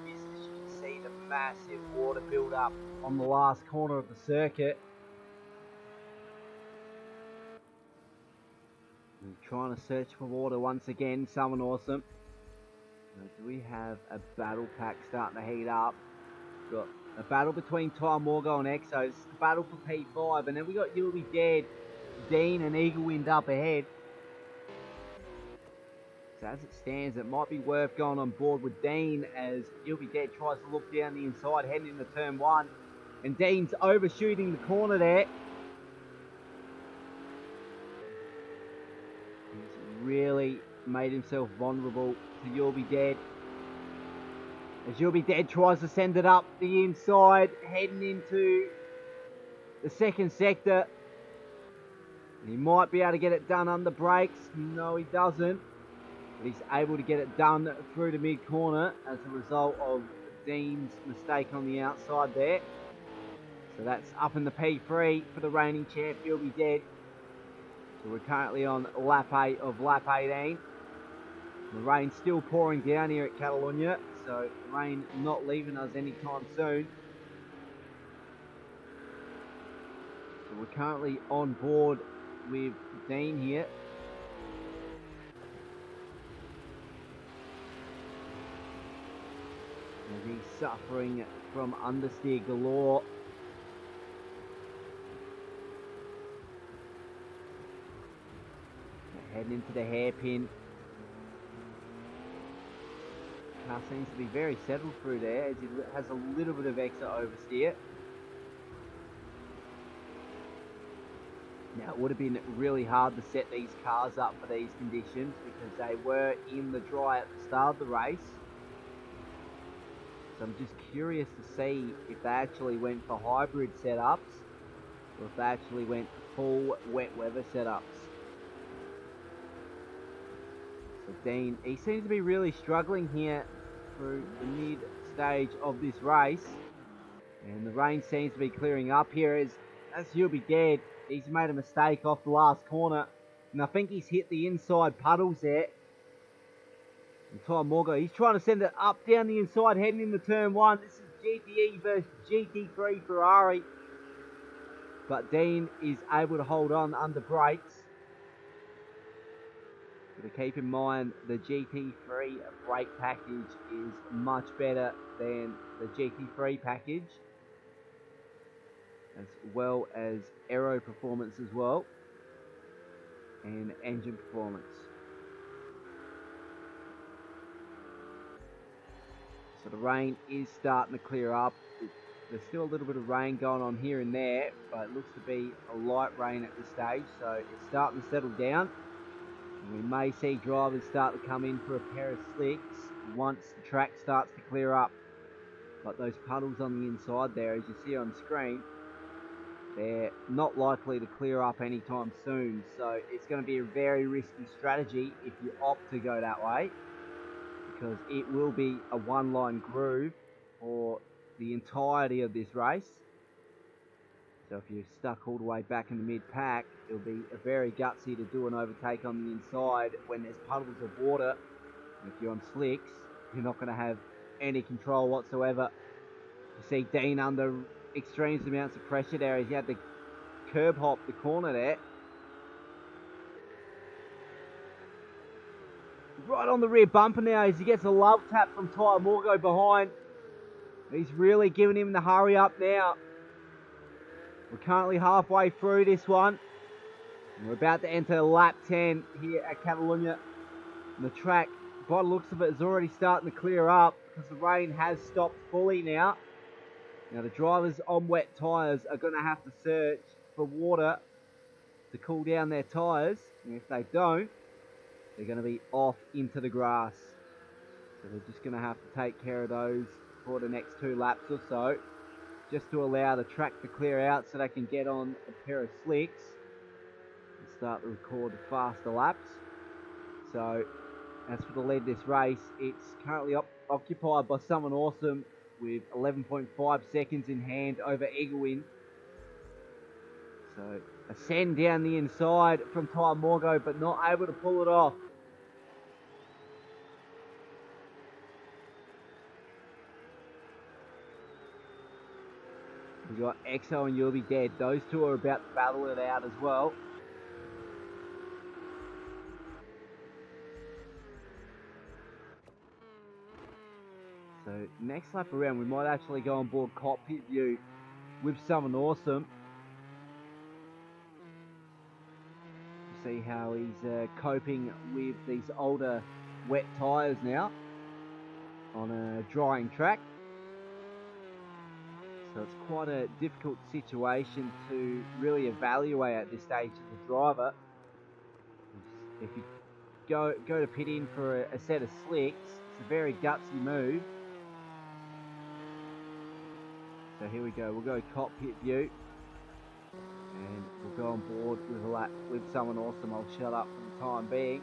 As you can see the massive water build up on the last corner of the circuit. I'm trying to search for water once again. Someone Awesome. Now, do we have a battle pack starting to heat up? We've got a battle between Ty Morgo and Exo. This is the battle for P5, and then we got You'll Be Dead, Dean and Eaglewind up ahead. So as it stands, it might be worth going on board with Dean as You'll Be Dead tries to look down the inside, heading into turn 1. And Dean's overshooting the corner there. He's really made himself vulnerable to You'll Be Dead. As You'll Be Dead tries to send it up the inside, heading into the second sector. He might be able to get it done under brakes. No, he doesn't. But he's able to get it done through the mid-corner as a result of Dean's mistake on the outside there. So that's up in the P3 for the reigning champ, You'll Be Dead. So we're currently on lap 8 of lap 18. The rain's still pouring down here at Catalunya, so the rain not leaving us anytime soon. So we're currently on board with Dean here. As he's suffering from understeer galore. Heading into the hairpin. Car seems to be very settled through there as he has a little bit of extra oversteer. Now, it would have been really hard to set these cars up for these conditions because they were in the dry at the start of the race. So I'm just curious to see if they actually went for hybrid setups or if they actually went full wet weather setups. So Dean, he seems to be really struggling here through the mid stage of this race. And the rain seems to be clearing up here as You'll Be Dead. He's made a mistake off the last corner. And I think he's hit the inside puddles there. And Ty Morgan, he's trying to send it up down the inside, heading into turn 1. This is GTE versus GT3 Ferrari. But Dean is able to hold on under brakes. But to keep in mind, the GT3 brake package is much better than the GT3 package, as well as aero performance as well, and engine performance. So the rain is starting to clear up. There's still a little bit of rain going on here and there, but it looks to be a light rain at this stage, so it's starting to settle down. And we may see drivers start to come in for a pair of slicks once the track starts to clear up. But those puddles on the inside there, as you see on screen, they're not likely to clear up anytime soon. So it's going to be a very risky strategy if you opt to go that way, because it will be a one-line groove for the entirety of this race. So if you're stuck all the way back in the mid-pack, it'll be a very gutsy to do an overtake on the inside when there's puddles of water. And if you're on slicks, you're not going to have any control whatsoever. You see Dean under extreme amounts of pressure there as he had to curb hop the corner there. Right on the rear bumper now as he gets a love tap from Ty Morgo behind. He's really giving him the hurry up now. We're currently halfway through this one. And we're about to enter lap 10 here at Catalunya. And the track, by the looks of it, is already starting to clear up because the rain has stopped fully now. Now the drivers on wet tyres are going to have to search for water to cool down their tyres. And if they don't, they're going to be off into the grass. So they're just going to have to take care of those for the next 2 laps or so, just to allow the track to clear out so they can get on a pair of slicks and start to record the faster laps. So as for the lead of this race, it's currently occupied by someone awesome with 11.5 seconds in hand over Eaglewind. So a send down the inside from Ty Morgo, but not able to pull it off. We've got Exo and You'll Be Dead. Those two are about to battle it out as well. So next lap around, we might actually go on board cockpit view with someone awesome. See how he's coping with these older wet tyres now on a drying track. So it's quite a difficult situation to really evaluate at this stage as a driver. If you go to pit in for a set of slicks, it's a very gutsy move. So here we go, we'll go cockpit view. And we'll go on board with a lap with someone awesome. I'll shut up for the time being.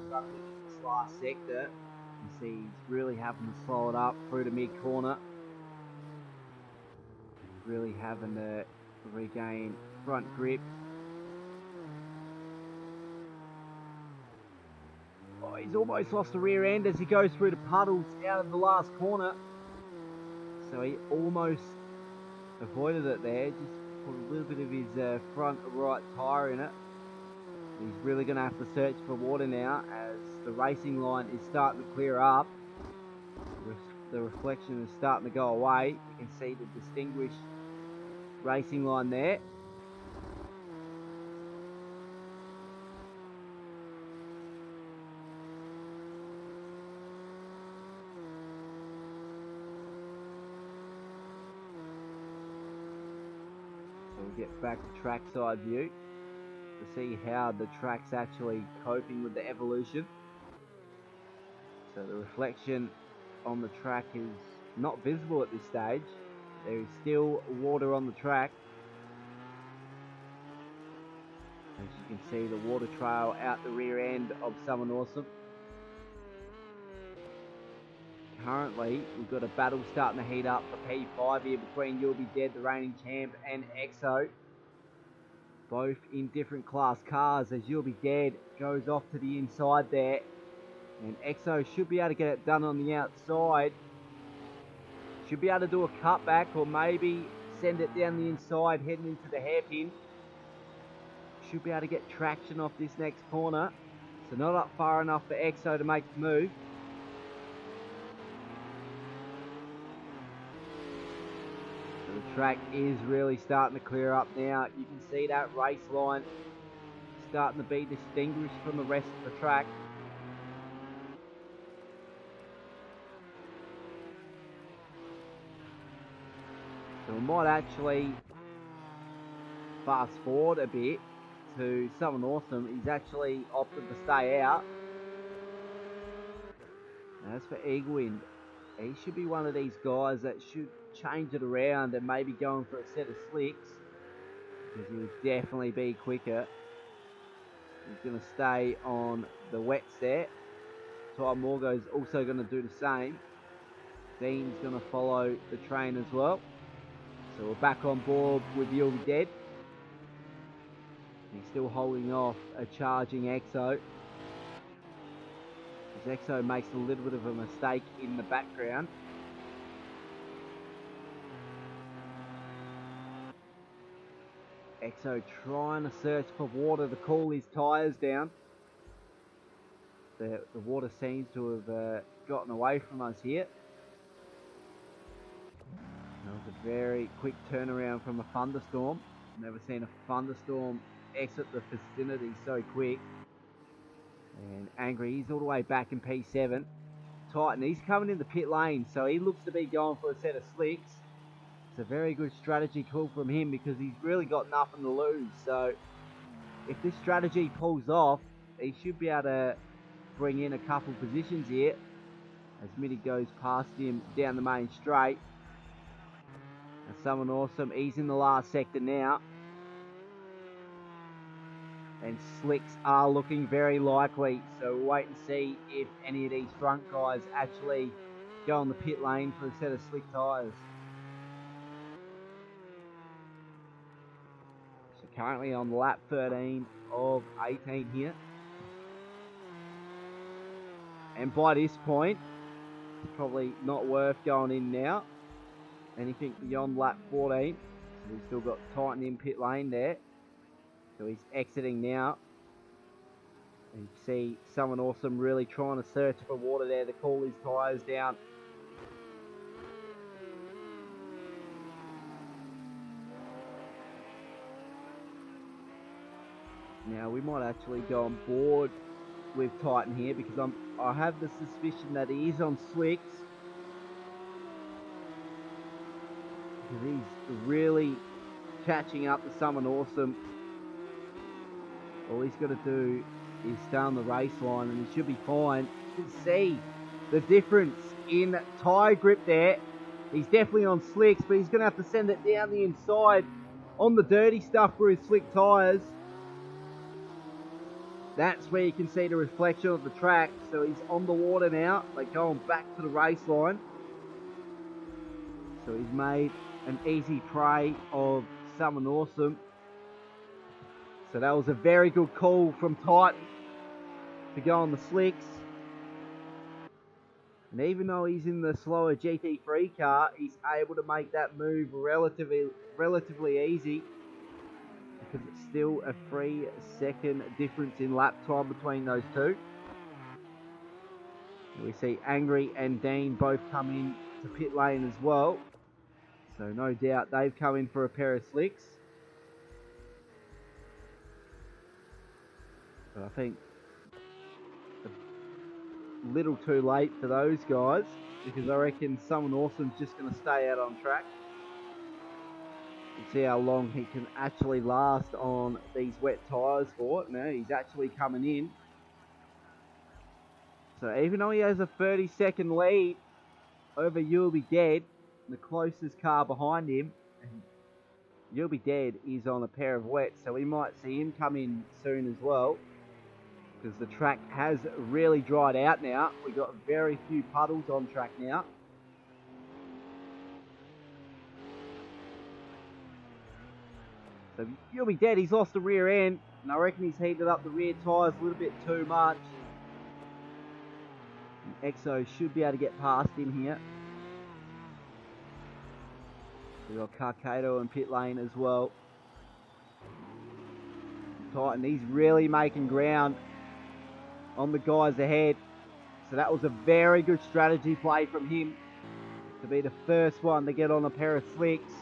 Struggling in this last sector. You see he's really having to slow it up through the mid-corner. Really having to regain front grip. Oh, he's almost lost the rear end as he goes through the puddles out of the last corner. So he almost avoided it there. Just put a little bit of his front right tyre in it. He's really going to have to search for water now as the racing line is starting to clear up. The reflection is starting to go away. You can see the distinguished racing line there. So we'll get back to trackside view to see how the track's actually coping with the evolution. So the reflection on the track is not visible at this stage. There is still water on the track. As you can see, the water trail out the rear end of Someone Awesome. Currently, we've got a battle starting to heat up for P5 here between You'll Be Dead, the reigning champ, and EXO. Both in different class cars as You'll Be Dead goes off to the inside there. And EXO should be able to get it done on the outside. Should be able to do a cutback or maybe send it down the inside heading into the hairpin. Should be able to get traction off this next corner. So not up far enough for EXO to make the move. So the track is really starting to clear up now. You can see that race line starting to be distinguished from the rest of the track. So we might actually fast forward a bit to Someone Awesome. He's actually opted to stay out. And as for Eaglewind, he should be one of these guys that should change it around and maybe going for a set of slicks, because he'll definitely be quicker. He's going to stay on the wet set. Ty Morgo's also going to do the same. Dean's going to follow the train as well. So we're back on board with You'll Be Dead. He's still holding off a charging EXO. As EXO makes a little bit of a mistake in the background. EXO trying to search for water to cool his tyres down. The water seems to have gotten away from us here. That was a very quick turnaround from a thunderstorm. Never seen a thunderstorm exit the vicinity so quick. And Angry, he's all the way back in P7. Titan, he's coming in the pit lane, so he looks to be going for a set of slicks. It's a very good strategy call from him because he's really got nothing to lose. So if this strategy pulls off, he should be able to bring in a couple positions here as Mitty goes past him down the main straight. And Someone Awesome, he's in the last sector now. And slicks are looking very likely, so we'll wait and see if any of these front guys actually go on the pit lane for a set of slick tyres. So currently on lap 13 of 18 here. And by this point, it's probably not worth going in now. Anything beyond lap 14. So we've still got Titan in pit lane there. So he's exiting now. And you see Someone Awesome really trying to search for water there to cool his tyres down. Now we might actually go on board with Titan here because I have the suspicion that he is on slicks. Because he's really catching up to Someone Awesome. All he's got to do is stay on the race line and he should be fine. You can see the difference in tyre grip there. He's definitely on slicks, but he's going to have to send it down the inside on the dirty stuff for his slick tyres. That's where you can see the reflection of the track. So he's on the water now. They're going back to the race line. So he's made an easy prey of Someone Awesome. So that was a very good call from Titan to go on the slicks. And even though he's in the slower GT3 car, he's able to make that move relatively easy. Because it's still a 3-second difference in lap time between those two. And we see Angry and Dean both come in to pit lane as well. So no doubt they've come in for a pair of slicks. But I think a little too late for those guys because I reckon Someone Awesome's just going to stay out on track. And see how long he can actually last on these wet tyres for. No, he's actually coming in. So even though he has a 30-second lead over You'll Be Dead, the closest car behind him, You'll Be Dead is on a pair of wets, so we might see him come in soon as well. Because the track has really dried out now. We've got very few puddles on track now. So You'll Be Dead, he's lost the rear end. And I reckon he's heated up the rear tyres a little bit too much. And Exo should be able to get past him here. We've got Carcado in pit lane as well. Titan, he's really making ground on the guys ahead. So that was a very good strategy play from him to be the first one to get on a pair of slicks.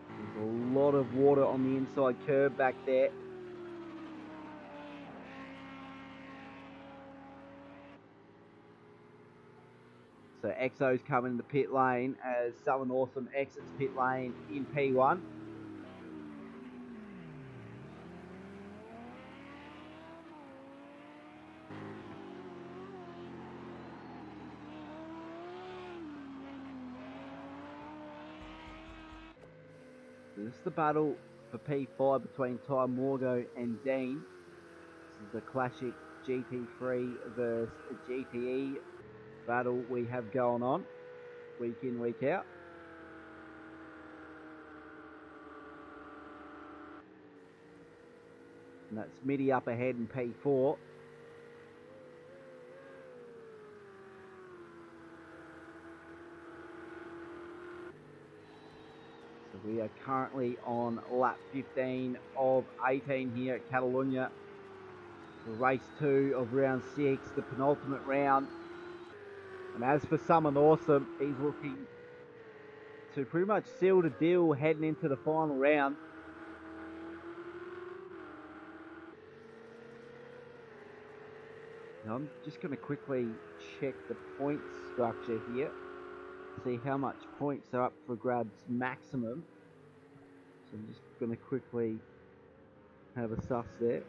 There's a lot of water on the inside curb back there. So Exo's coming in the pit lane as Someone Awesome exits pit lane in P1. So this is the battle for P5 between Ty Morgo and Dean. This is the classic GT3 versus GTE battle we have going on week in, week out. And that's Mitty up ahead in P4. So We are currently on lap 15 of 18 here at Catalunya. For race 2 of round 6, the penultimate round. And as for Someone Awesome, he's looking to pretty much seal the deal heading into the final round. Now I'm just going to quickly check the point structure here. See how much points are up for grabs maximum. So I'm just going to quickly have a suss there.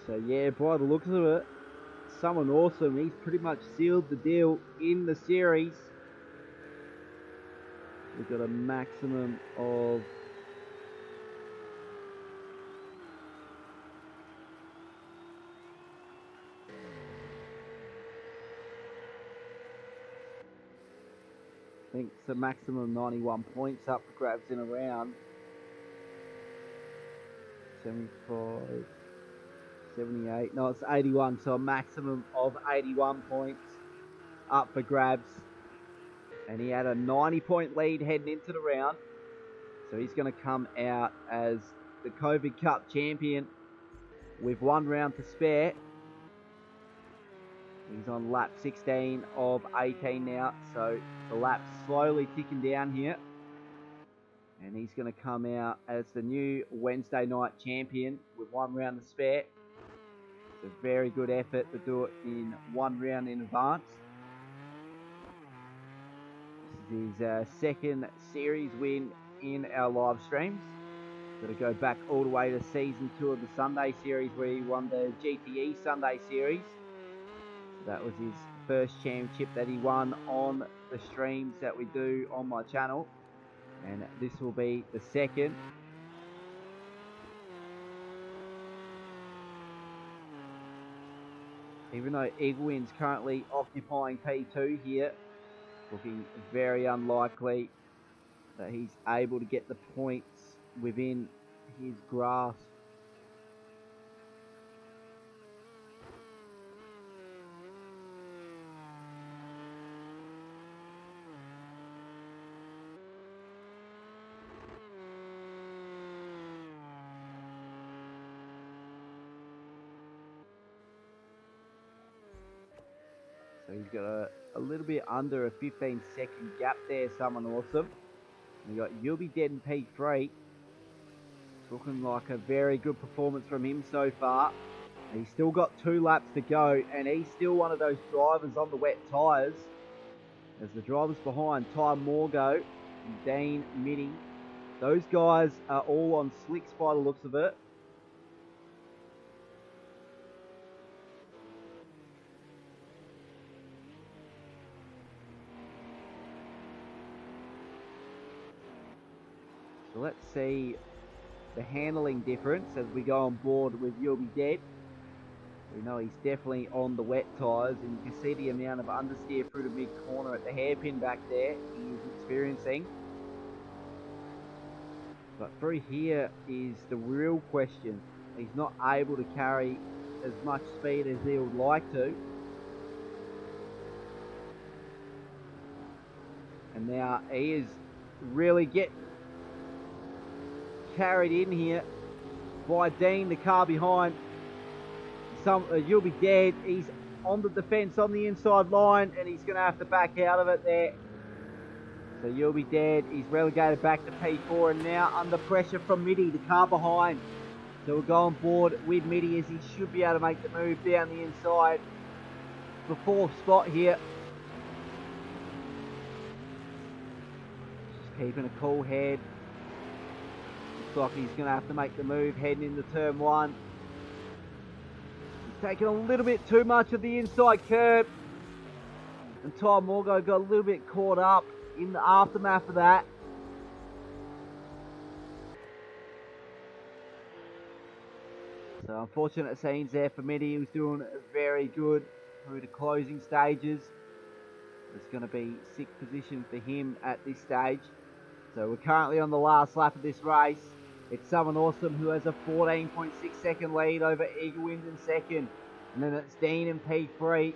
So yeah, by the looks of it, Someone Awesome, he's pretty much sealed the deal in the series. We've got a maximum of I think it's a maximum of 91 points up for grabs in a round. 75, 78, no, it's 81, so a maximum of 81 points up for grabs. And he had a 90-point lead heading into the round. So he's going to come out as the COVID Cup champion with 1 round to spare. He's on lap 16 of 18 now, so the lap's slowly ticking down here. And he's going to come out as the new Wednesday night champion with 1 round to spare. It's a very good effort to do it in 1 round in advance. This is his second series win in our live streams. Got to go back all the way to season 2 of the Sunday series where he won the GTE Sunday series. That was his first championship that he won on the streams that we do on my channel. And this will be the second. Even though Eaglewind's currently occupying P2 here, looking very unlikely that he's able to get the points within his grasp. So he's got a little bit under a 15-second gap there, Someone Awesome. We got You'll Be Dead in P3. It's looking like a very good performance from him so far. He's still got 2 laps to go, and he's still one of those drivers on the wet tyres. As the drivers behind, Ty Morgo and Dean Mitty. Those guys are all on slicks by the looks of it. So let's see the handling difference as we go on board with You'll Be Dead. We know he's definitely on the wet tyres, and you can see the amount of understeer through the mid-corner at the hairpin back there he is experiencing. But through here is the real question. He's not able to carry as much speed as he would like to. And now he is really getting carried in here by Dean, the car behind. You'll Be Dead. He's on the defence on the inside line, and he's going to have to back out of it there. So You'll Be Dead. He's relegated back to P4, and now under pressure from Mitty, the car behind. So we'll go on board with Mitty as he should be able to make the move down the inside. The 4th spot here. Just keeping a cool head. Looks like he's going to have to make the move heading into turn 1. He's taking a little bit too much of the inside curb. And Ty Morgo got a little bit caught up in the aftermath of that. So unfortunate scenes there for Mitty. He was doing very good through the closing stages. It's going to be 6th position for him at this stage. So we're currently on the last lap of this race. It's Someone Awesome who has a 14.6 second lead over Eagle Wind in second. And then it's Dean in P3.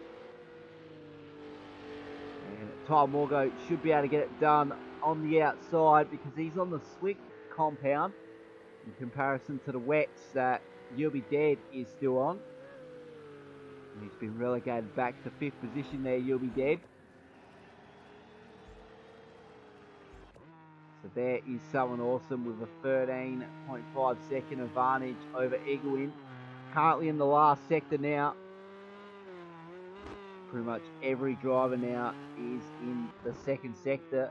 And Tom Morgo should be able to get it done on the outside because he's on the slick compound in comparison to the wets that You'll Be Dead is still on. And he's been relegated back to 5th position there, You'll Be Dead. So there is Someone Awesome with a 13.5 second advantage over Eagle Wind. Currently in the last sector now. Pretty much every driver now is in the second sector.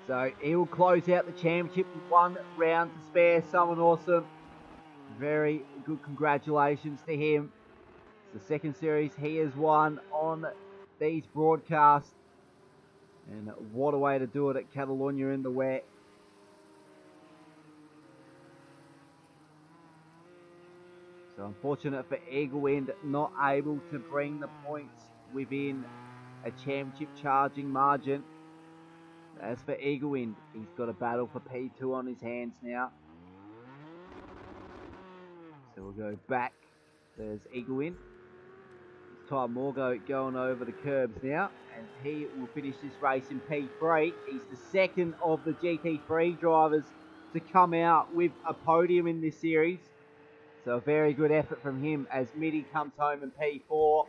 So he will close out the championship with 1 round to spare. Someone Awesome. Very good congratulations to him. It's the second series he has won on these broadcasts. And what a way to do it at Catalunya in the wet. So unfortunate for Eagle Wind, not able to bring the points within a championship charging margin. As for Eagle Wind, he's got a battle for P2 on his hands now. So we'll go back. There's Eagle Wind. It's Ty Morgo going over the curbs now. And he will finish this race in P3. He's the second of the GT3 drivers to come out with a podium in this series. So a very good effort from him as Mitty comes home in P4.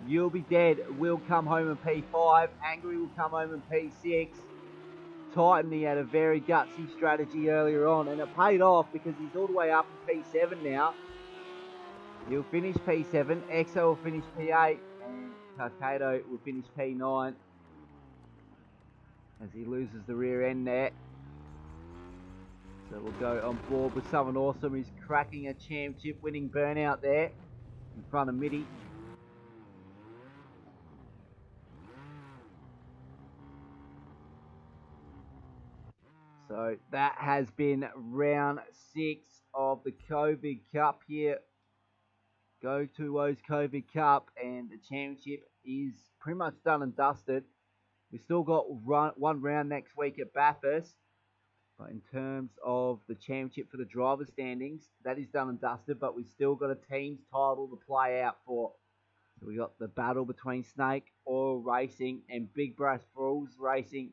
You'll Be Dead will come home in P5. Angry will come home in P6. Titan, he had a very gutsy strategy earlier on, and it paid off because he's all the way up in P7 now. He'll finish P7. EXO will finish P8, and Carcado will finish P9 as he loses the rear end there. So we'll go on board with Someone Awesome who's cracking a championship winning burnout there in front of Mitty. So that has been round 6 of the COVID Cup here. Go2Whoa's COVID Cup, and the championship is pretty much done and dusted. We've still got one round next week at Bathurst. But in terms of the championship for the driver standings, that is done and dusted, but we've still got a team's title to play out for. So we got the battle between Snake Oil Racing and Big Brass Bulls Racing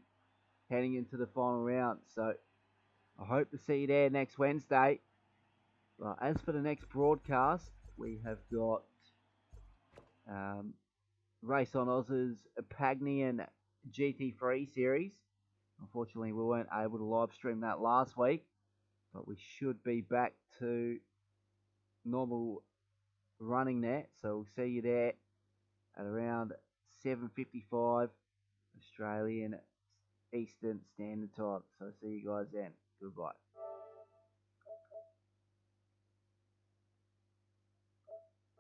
heading into the final round. So I hope to see you there next Wednesday. But as for the next broadcast, we have got Race on Oz's Pagnian GT3 series. Unfortunately, we weren't able to live stream that last week, but we should be back to normal running there. So we'll see you there at around 7:55 Australian Eastern Standard Time. So see you guys then. Goodbye.